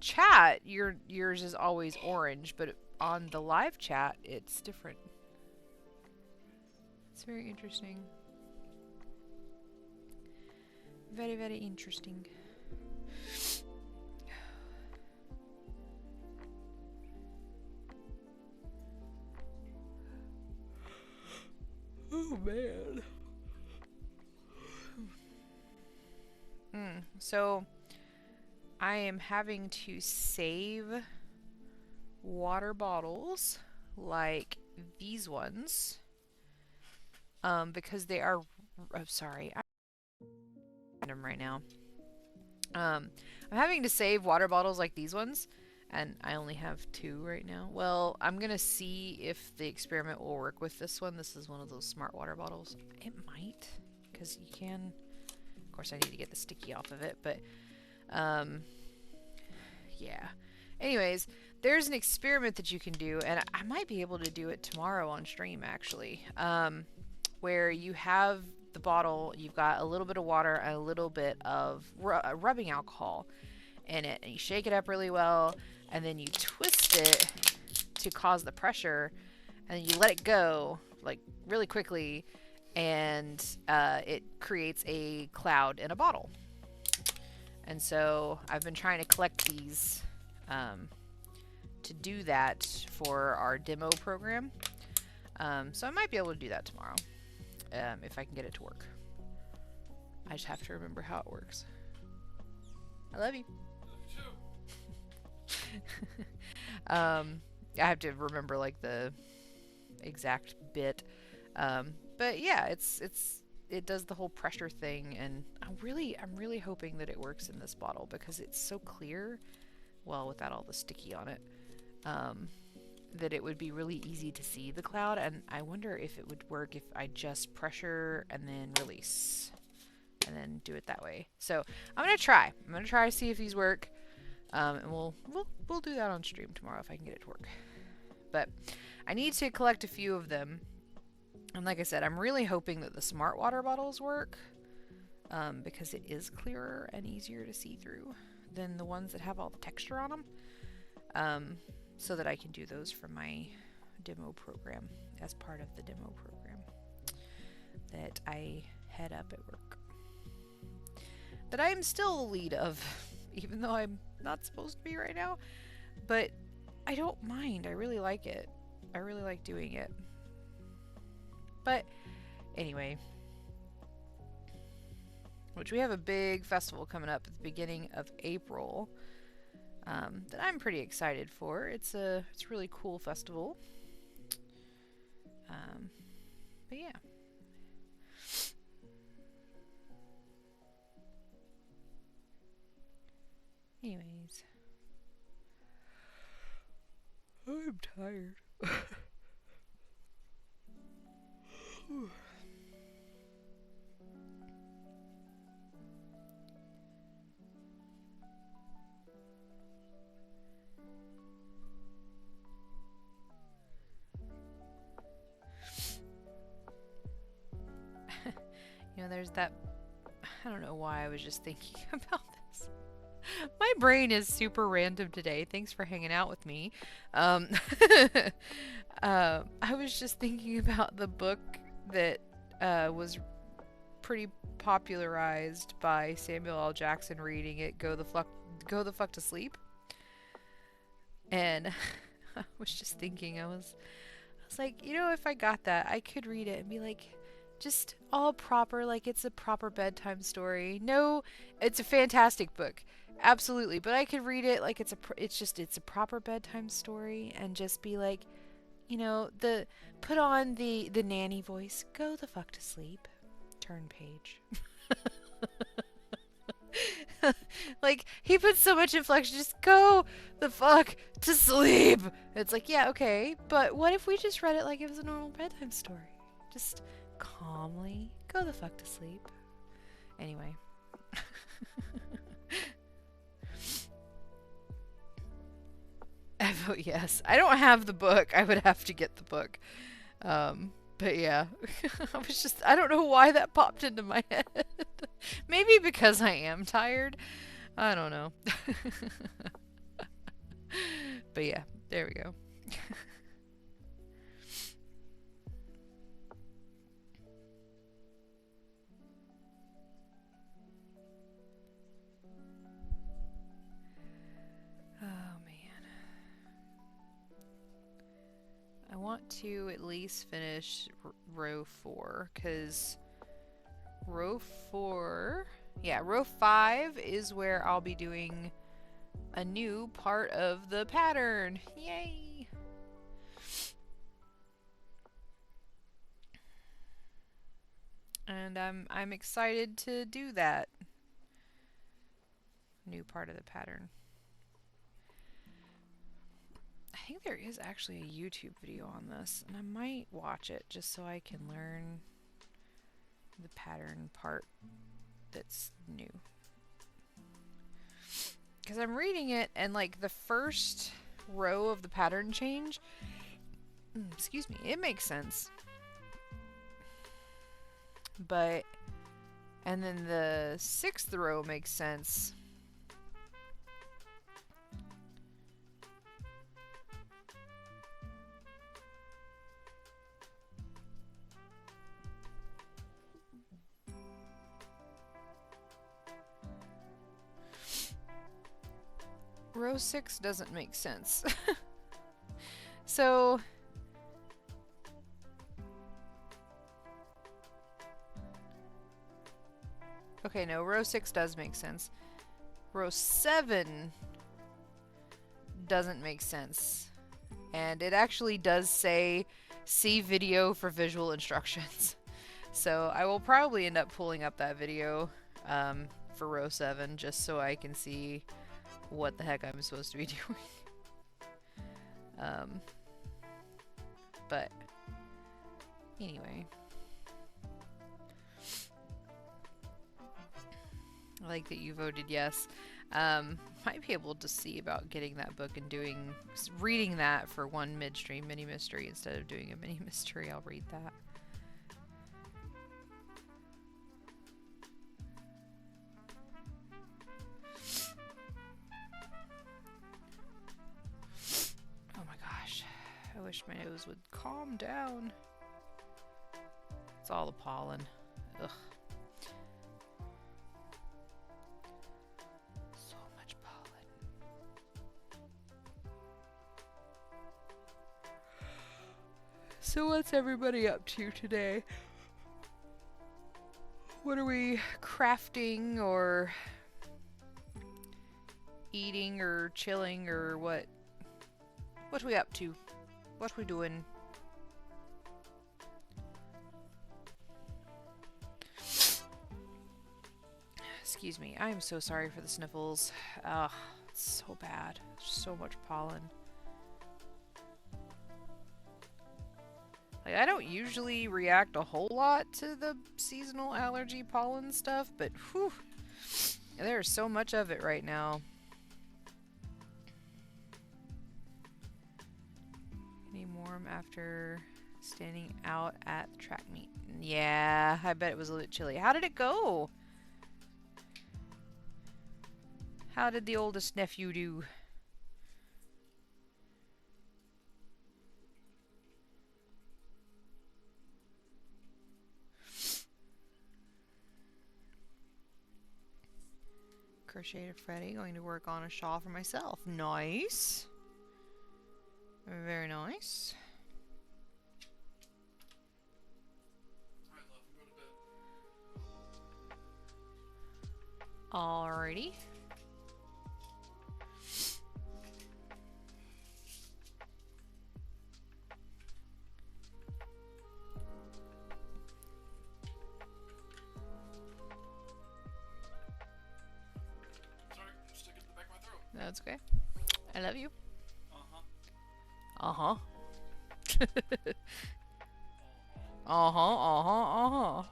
chat, yours is always orange, but on the live chat, it's different. It's very interesting. Very, very interesting. Oh, man. So, I am having to save water bottles like these ones because they are... Oh, sorry. I'm them right now. I'm having to save water bottles like these ones, and I only have 2 right now. Well, I'm gonna see if the experiment will work with this one. This is one of those smart water bottles. It might, because you can... Of course, I need to get the sticky off of it, but yeah. Anyways, there's an experiment that you can do, and I might be able to do it tomorrow on stream, actually, where you have the bottle, you've got a little bit of water and a little bit of rubbing alcohol in it, and you shake it up really well, and then you twist it to cause the pressure, and then you let it go like really quickly, and it creates a cloud in a bottle. And so I've been trying to collect these to do that for our demo program. So I might be able to do that tomorrow if I can get it to work. I just have to remember how it works. I love you. I have to remember like the exact bit. But yeah, it does the whole pressure thing, and I'm really hoping that it works in this bottle because it's so clear. Well, without all the sticky on it. that it would be really easy to see the cloud, and I wonder if it would work if I just pressure and then release and then do it that way. So I'm gonna try. I'm gonna try to see if these work, and we'll do that on stream tomorrow if I can get it to work. But I need to collect a few of them, and like I said, I'm really hoping that the smart water bottles work, because it is clearer and easier to see through than the ones that have all the texture on them. So that I can do those for my demo program as part of the demo program that I head up at work. That I am still the lead of, even though I'm not supposed to be right now. But I don't mind. I really like it. I really like doing it. But anyway, which we have a big festival coming up at the beginning of April. That I'm pretty excited for. It's a really cool festival. But yeah. Anyways, I'm tired. You know, there's that. I don't know why I was just thinking about this. My brain is super random today. Thanks for hanging out with me. I was just thinking about the book that was pretty popularized by Samuel L. Jackson reading it, Go the Fuck to Sleep. And I was just thinking, I was like, you know, if I got that, I could read it and be like, just all proper, like it's a proper bedtime story. No, it's a fantastic book, absolutely. But I could read it like it's a proper bedtime story, and just be like, you know, put on the nanny voice, go the fuck to sleep, turn page. Like, he puts so much inflection, just go the fuck to sleep. It's like, yeah, okay, but what if we just read it like it was a normal bedtime story? Just calmly go the fuck to sleep. Anyway. I vote yes. I don't have the book. I would have to get the book. But yeah. I don't know why that popped into my head. Maybe because I am tired. I don't know. But yeah, there we go. I want to at least finish row 4, because row 5 is where I'll be doing a new part of the pattern. Yay! And I'm excited to do that new part of the pattern. I think there is actually a YouTube video on this, and I might watch it just so I can learn the pattern part that's new. Because I'm reading it, and like the first row of the pattern change, excuse me, it makes sense. But, and then the 6th row makes sense. Row 6 doesn't make sense. So okay, no, row 6 does make sense. Row 7 doesn't make sense. And it actually does say, see video for visual instructions. So I will probably end up pulling up that video for row 7 just so I can see what the heck I'm supposed to be doing. but anyway. I like that you voted yes. Might be able to see about getting that book and reading that for one midstream mini mystery instead of doing a mini mystery. I'll read that. Oh my gosh. I wish my nose would calm down. It's all the pollen. Ugh. So much pollen. So what's everybody up to today? What are we crafting or eating or chilling or what? What are we up to? What are we doing? Excuse me. I am so sorry for the sniffles. Ugh, it's so bad. So much pollen. Like, I don't usually react a whole lot to the seasonal allergy pollen stuff, but whew, there's so much of it right now. Getting warm after standing out at the track meet. Yeah, I bet it was a little chilly. How did it go? How did the oldest nephew do? Crocheted Freddy, going to work on a shawl for myself. Nice. Very nice. Alright, love, go to bed. Alrighty. Sorry, I'm sticking it in the back of my throat. That's okay. I love you. Uh-huh. Uh-huh.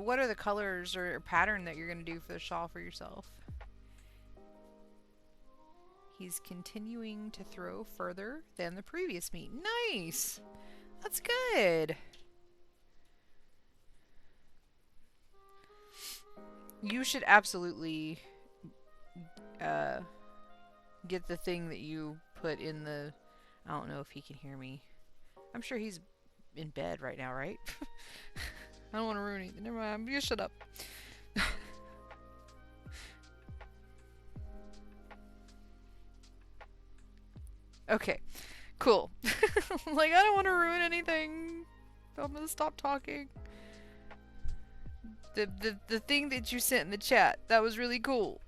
What are the colors or pattern that you're going to do for the shawl for yourself? He's continuing to throw further than the previous meet. Nice! That's good! You should absolutely get the thing that you put in the... I don't know if he can hear me. I'm sure he's in bed right now, right? I don't want to ruin anything. Never mind. You shut up. Okay. Cool. Like, I don't want to ruin anything. I'm gonna stop talking. The thing that you sent in the chat, that was really cool.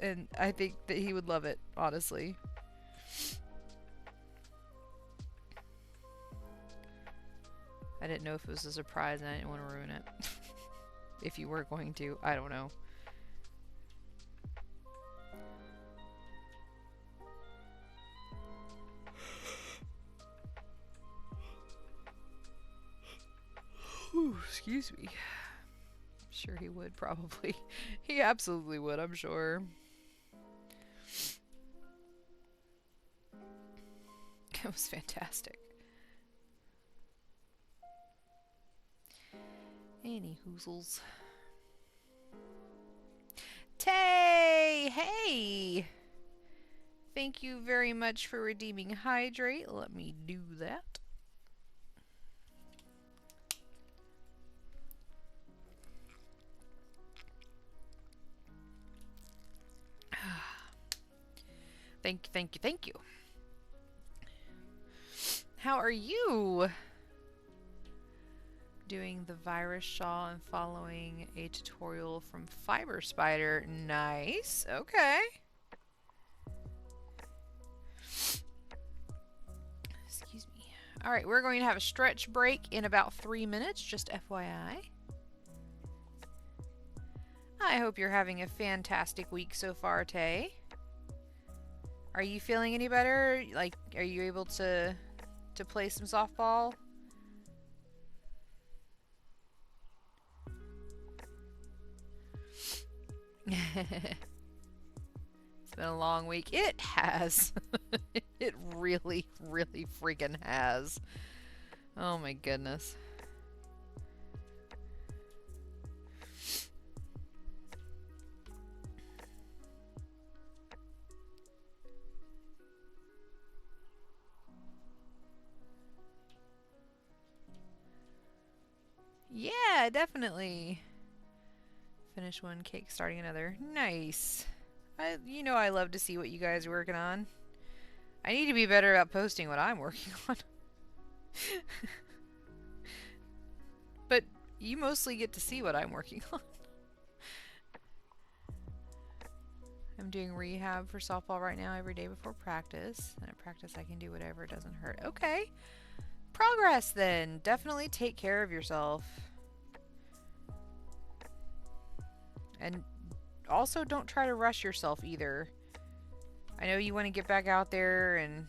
And I think that he would love it, honestly. I didn't know if it was a surprise and I didn't want to ruin it. If you were going to, I don't know. Ooh, excuse me. I'm sure he would, probably. He absolutely would, I'm sure. It was fantastic. Any hoozles. Tay! Hey! Thank you very much for redeeming Hydrate. Let me do that. Thank you. How are you? Doing the virus shawl and following a tutorial from Fiber Spider. Nice. Okay. Excuse me. All right, we're going to have a stretch break in about 3 minutes, just FYI. I hope you're having a fantastic week so far, Tay. Are you feeling any better? Like, are you able to play some softball? It's been a long week. It has. It really, really freaking has. Oh my goodness. Yeah, definitely. Finish one, cake starting another. Nice. I love to see what you guys are working on. I need to be better about posting what I'm working on. But you mostly get to see what I'm working on. I'm doing rehab for softball right now every day before practice. And at practice I can do whatever, it doesn't hurt. Okay. Progress then. Definitely take care of yourself. And also don't try to rush yourself either. I know you want to get back out there and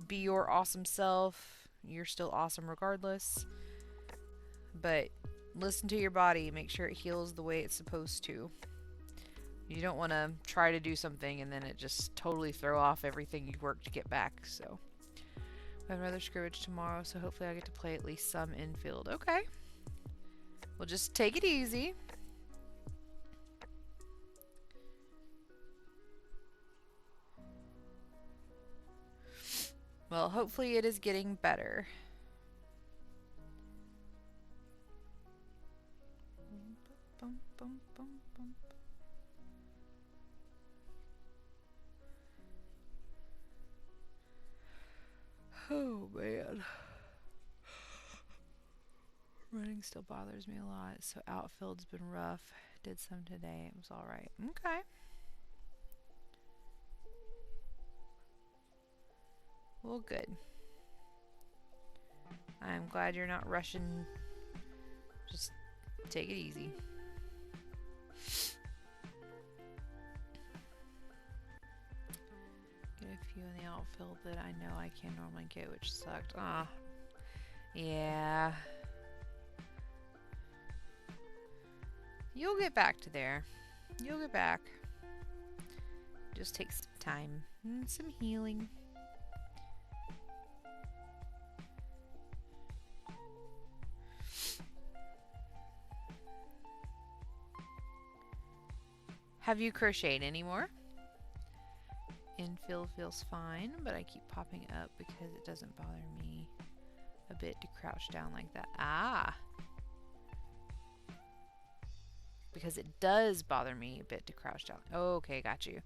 be your awesome self. You're still awesome regardless. But listen to your body. Make sure it heals the way it's supposed to. You don't want to try to do something and then it just totally throw off everything you worked to get back. So I have another scrimmage tomorrow, so hopefully I get to play at least some infield. Okay. Well, just take it easy. Well, hopefully it is getting better. Oh man. Running still bothers me a lot, so outfield's been rough. Did some today, it was alright. Okay. Well, good. I'm glad you're not rushing. Just take it easy. Get a few in the outfield that I know I can't normally get, which sucked. Ah. Yeah. You'll get back to there. You'll get back. Just take some time and some healing. Have you crocheted anymore? Infield feels fine, but I keep popping up because it doesn't bother me a bit to crouch down like that. Ah! Because it does bother me a bit to crouch down. Oh, okay, got you.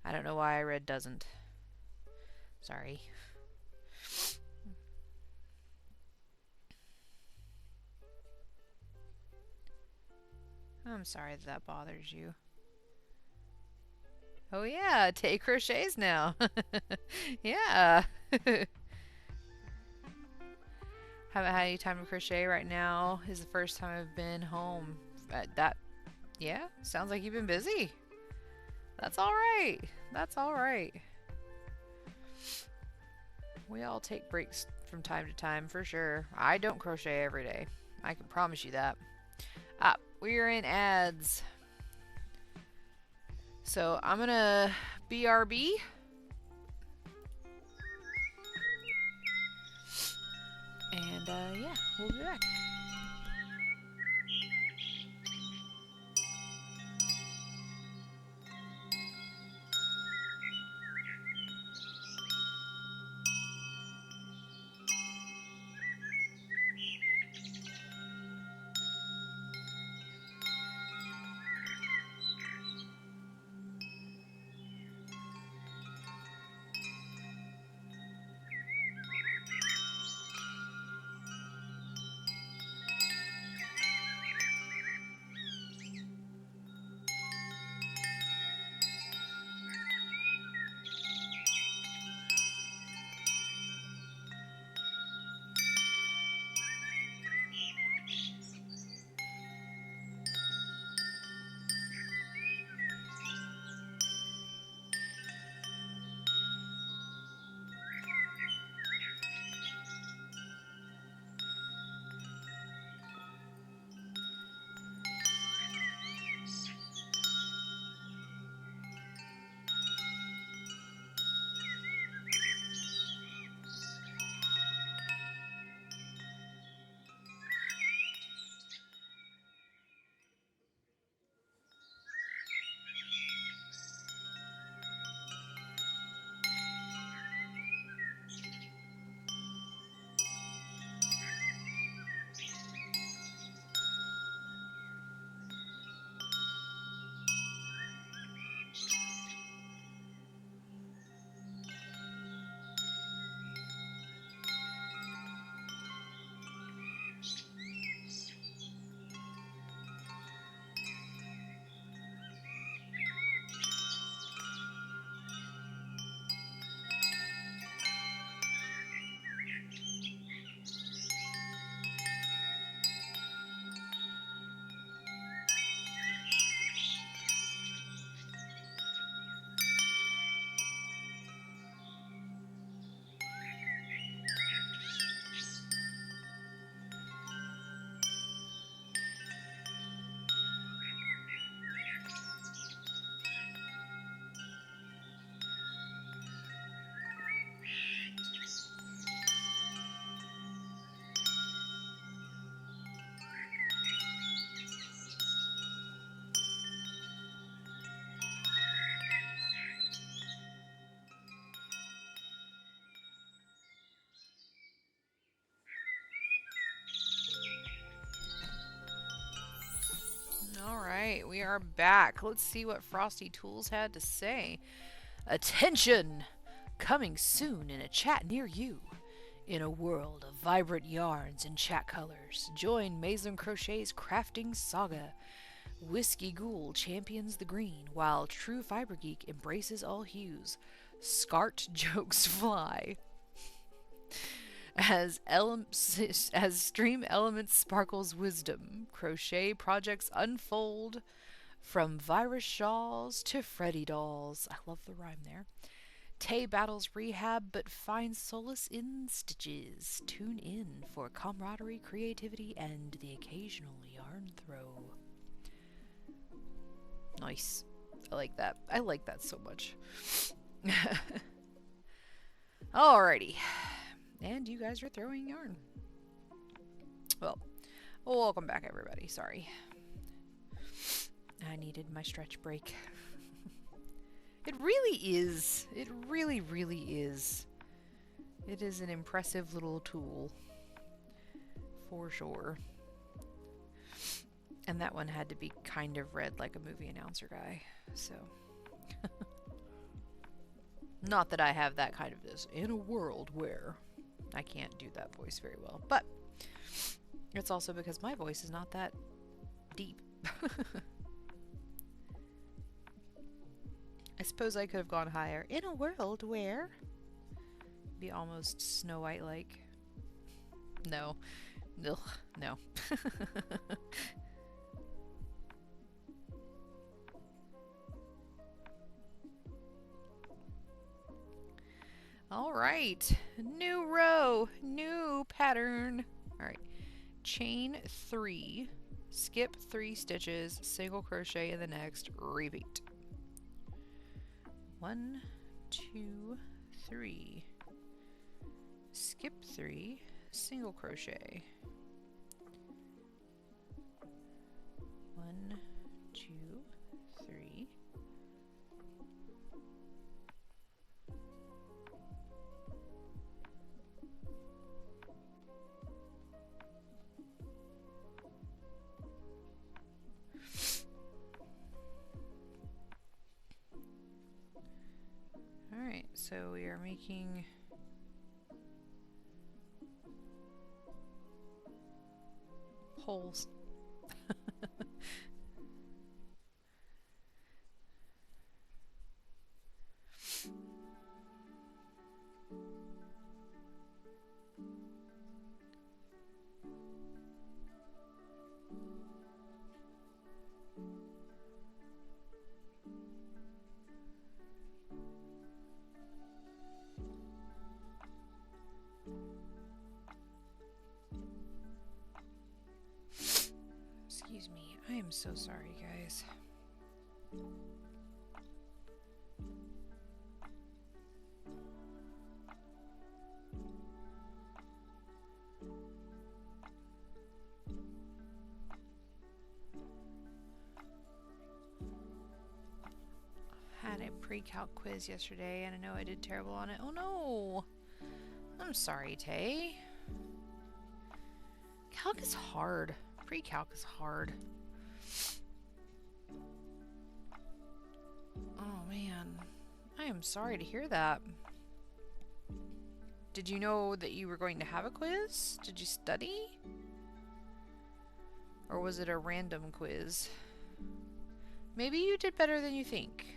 I don't know why I read doesn't. Sorry. I'm sorry that bothers you. Oh yeah, Tay crochets now. Yeah. Haven't had any time to crochet right now. Is the first time I've been home. Yeah, sounds like you've been busy. That's alright. That's alright. We all take breaks from time to time for sure. I don't crochet every day. I can promise you that. We're in ads. So I'm gonna BRB. And yeah, we'll be back. right, we are back. Let's see what Frosty Tools had to say. Attention! Coming soon in a chat near you. In a world of vibrant yarns and chat colors, join Maison Crochet's crafting saga. Whiskey Ghoul champions the green, while True Fiber Geek embraces all hues. Scart jokes fly. As Stream Elements sparkles wisdom, crochet projects unfold from virus shawls to Freddy dolls. I love the rhyme there. Tay battles rehab but finds solace in stitches. Tune in for camaraderie, creativity, and the occasional yarn throw. Nice. I like that. I like that so much. Alrighty. And you guys are throwing yarn. Well, welcome back everybody. Sorry. I needed my stretch break. It really is. It really, really is. It is an impressive little tool. For sure. And that one had to be kind of read like a movie announcer guy. So. Not that I have that kind of this. In a world where I can't do that voice very well. But it's also because my voice is not that deep. I suppose I could have gone higher. In a world where... Be almost Snow White-like. No. Ugh, no. Alright. New row. New pattern. Alright. Chain 3. Skip 3 stitches. Single crochet in the next. Repeat. 1, 2, 3. Skip 3. Single crochet. 1, 2, 3. Alright, so we are making holes. Excuse me, I am so sorry, guys. Had a pre-calc quiz yesterday, and I know I did terrible on it. Oh no! I'm sorry, Tay. Calc is hard. Pre-calc is hard. Oh man, I am sorry to hear that. Did you know that you were going to have a quiz? Did you study? Or was it a random quiz? Maybe you did better than you think.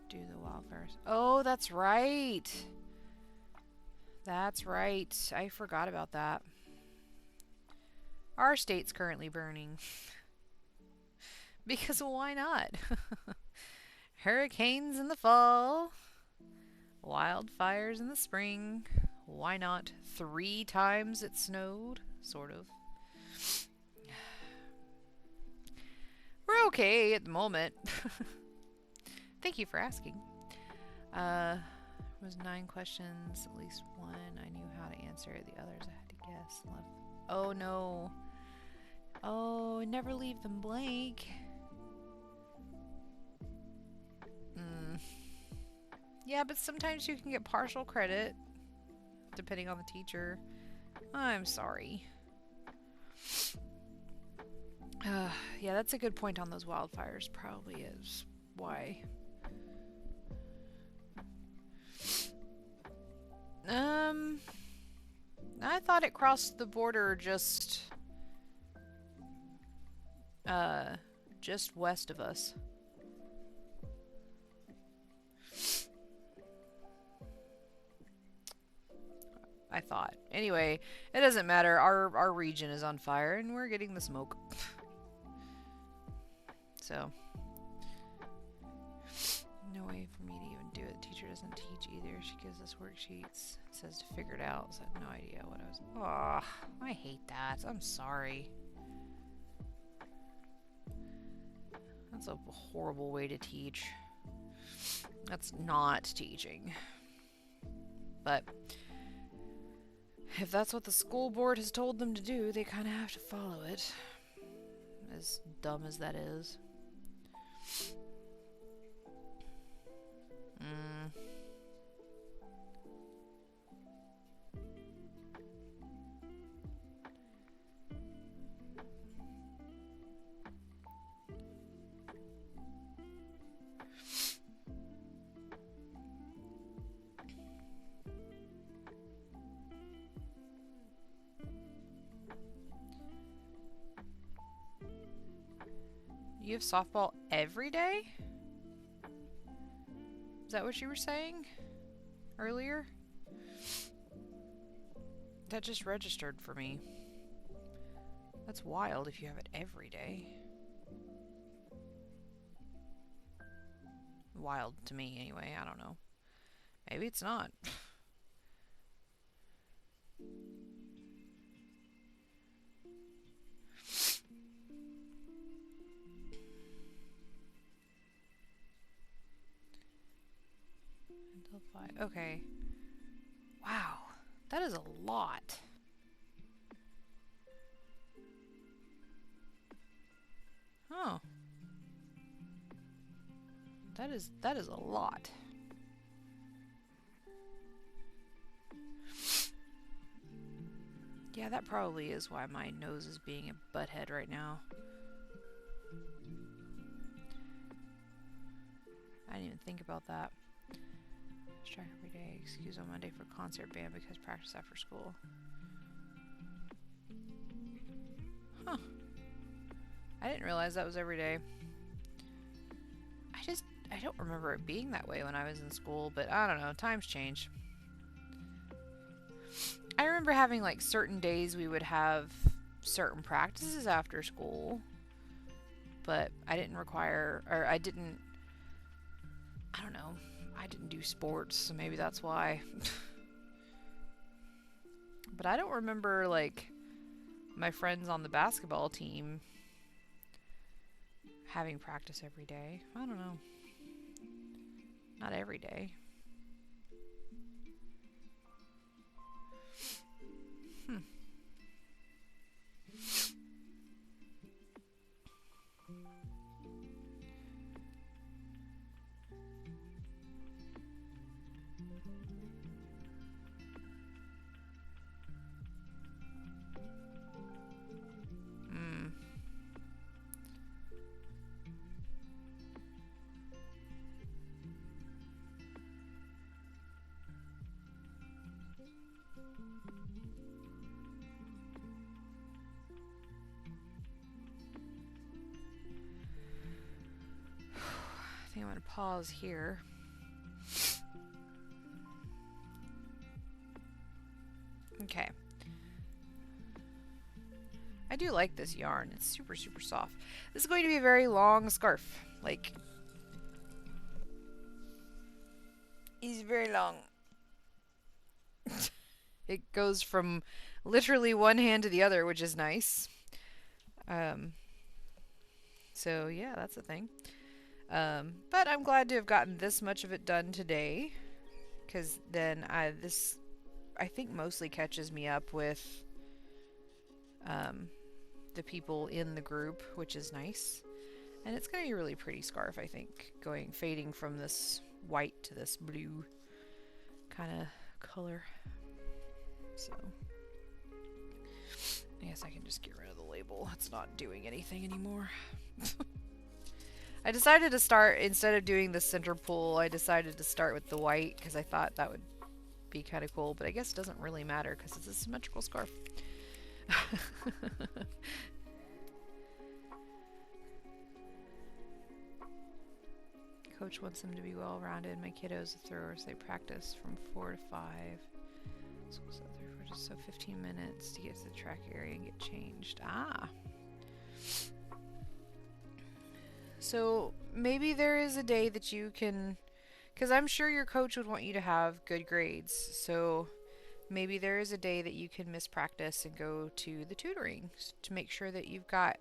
Do the wildfires. Oh, that's right. That's right. I forgot about that. Our state's currently burning. Because why not? Hurricanes in the fall. Wildfires in the spring. Why not? 3 times it snowed. Sort of. We're okay at the moment. Thank you for asking. It was 9 questions, at least one I knew how to answer. The others I had to guess. Oh no. Oh, never leave them blank. Yeah, but sometimes you can get partial credit, depending on the teacher. I'm sorry. Yeah, that's a good point on those wildfires. Probably is why. I thought it crossed the border just west of us. I thought. Anyway, it doesn't matter. Our region is on fire and we're getting the smoke. So, no way for me to even do it. The teacher doesn't teach either. She gives us worksheets. It says to figure it out. So I have no idea what I was. Oh, I hate that. I'm sorry. That's a horrible way to teach. That's not teaching. But if that's what the school board has told them to do, they kind of have to follow it. As dumb as that is. You have softball every day? Is that what you were saying earlier? That just registered for me. That's wild if you have it every day. Wild to me anyway, I don't know. Maybe it's not. Until 5. Okay. Wow. That is a lot. Oh. That is a lot. Yeah, that probably is why my nose is being a butthead right now. I didn't even think about that. Track every day. Excuse on Monday for concert band because practice after school. Huh. I didn't realize that was every day. I don't remember it being that way when I was in school, but I don't know. Times change. I remember having like certain days we would have certain practices after school, but I didn't do sports, so maybe that's why. But I don't remember like my friends on the basketball team having practice every day. I don't know. Not every day. I think I'm going to pause here. Okay. I do like this yarn. It's super, super soft. This is going to be a very long scarf. Like, it's very long. It goes from literally one hand to the other, which is nice. So yeah, that's a thing. But I'm glad to have gotten this much of it done today, because then I think mostly catches me up with um, the people in the group, which is nice. And it's going to be a really pretty scarf, I think, fading from this white to this blue kind of color. So I guess I can just get rid of the label. It's not doing anything anymore. I decided to start, instead of doing the center pull, I decided to start with the white because I thought that would be kind of cool, but I guess it doesn't really matter because it's a symmetrical scarf. Coach wants them to be well-rounded. My kiddos are throwers. They practice from 4 to 5. So 15 minutes to get to the track area and get changed. Ah. So maybe there is a day that you can, because I'm sure your coach would want you to have good grades. So maybe there is a day that you can miss practice and go to the tutoring to make sure that you've got,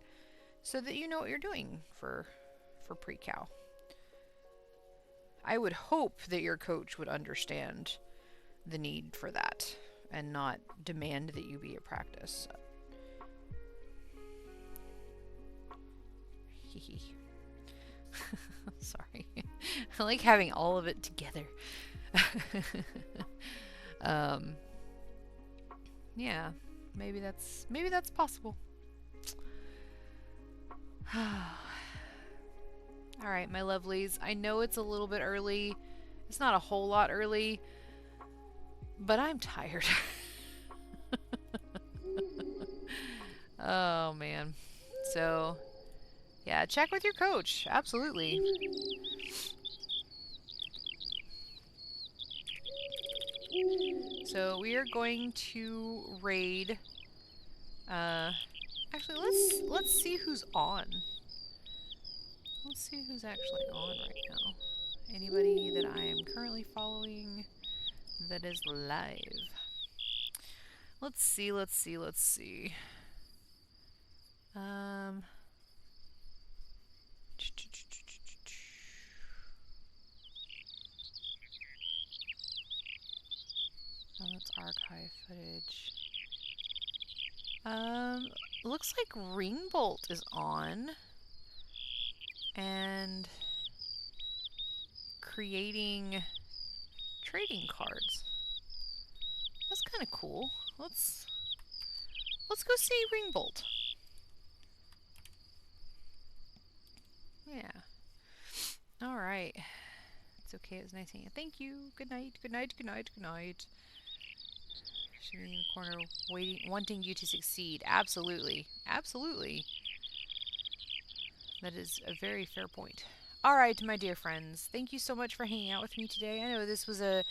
so that you know what you're doing for pre-cal. I would hope that your coach would understand the need for that and not demand that you be at practice. Sorry. I like having all of it together. Yeah, maybe that's possible. All right, my lovelies. I know it's a little bit early. It's not a whole lot early, but I'm tired. Oh man. So, yeah, check with your coach. Absolutely. So we are going to raid. Actually, let's see who's on. Let's see who's actually on right now. Anybody that I am currently following that is live. Let's see. Oh, that's archive footage. Looks like Ringbolt is on and creating trading cards. That's kind of cool. Let's go see Ringbolt. Yeah. All right. It's okay. It was nice hanging. Thank you. Good night. Good night. Good night. Good night. Should be in the corner, waiting, wanting you to succeed. Absolutely. Absolutely. That is a very fair point. All right, my dear friends. Thank you so much for hanging out with me today. I know this was a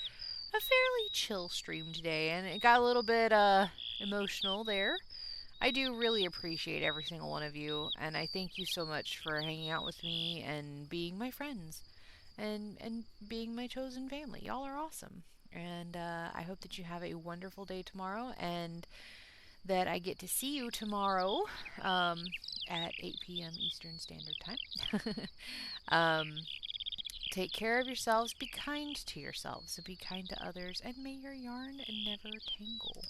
fairly chill stream today, and it got a little bit emotional there. I do really appreciate every single one of you, and I thank you so much for hanging out with me and being my friends and being my chosen family. Y'all are awesome. And I hope that you have a wonderful day tomorrow and that I get to see you tomorrow at 8 p.m. Eastern Standard Time. Take care of yourselves. Be kind to yourselves. So be kind to others. And may your yarn never tangle.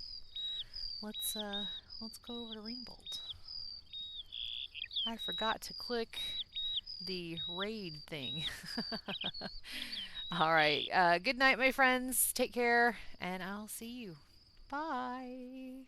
Let's go over to Ringbolt. I forgot to click the raid thing. All right. Good night, my friends. Take care, and I'll see you. Bye.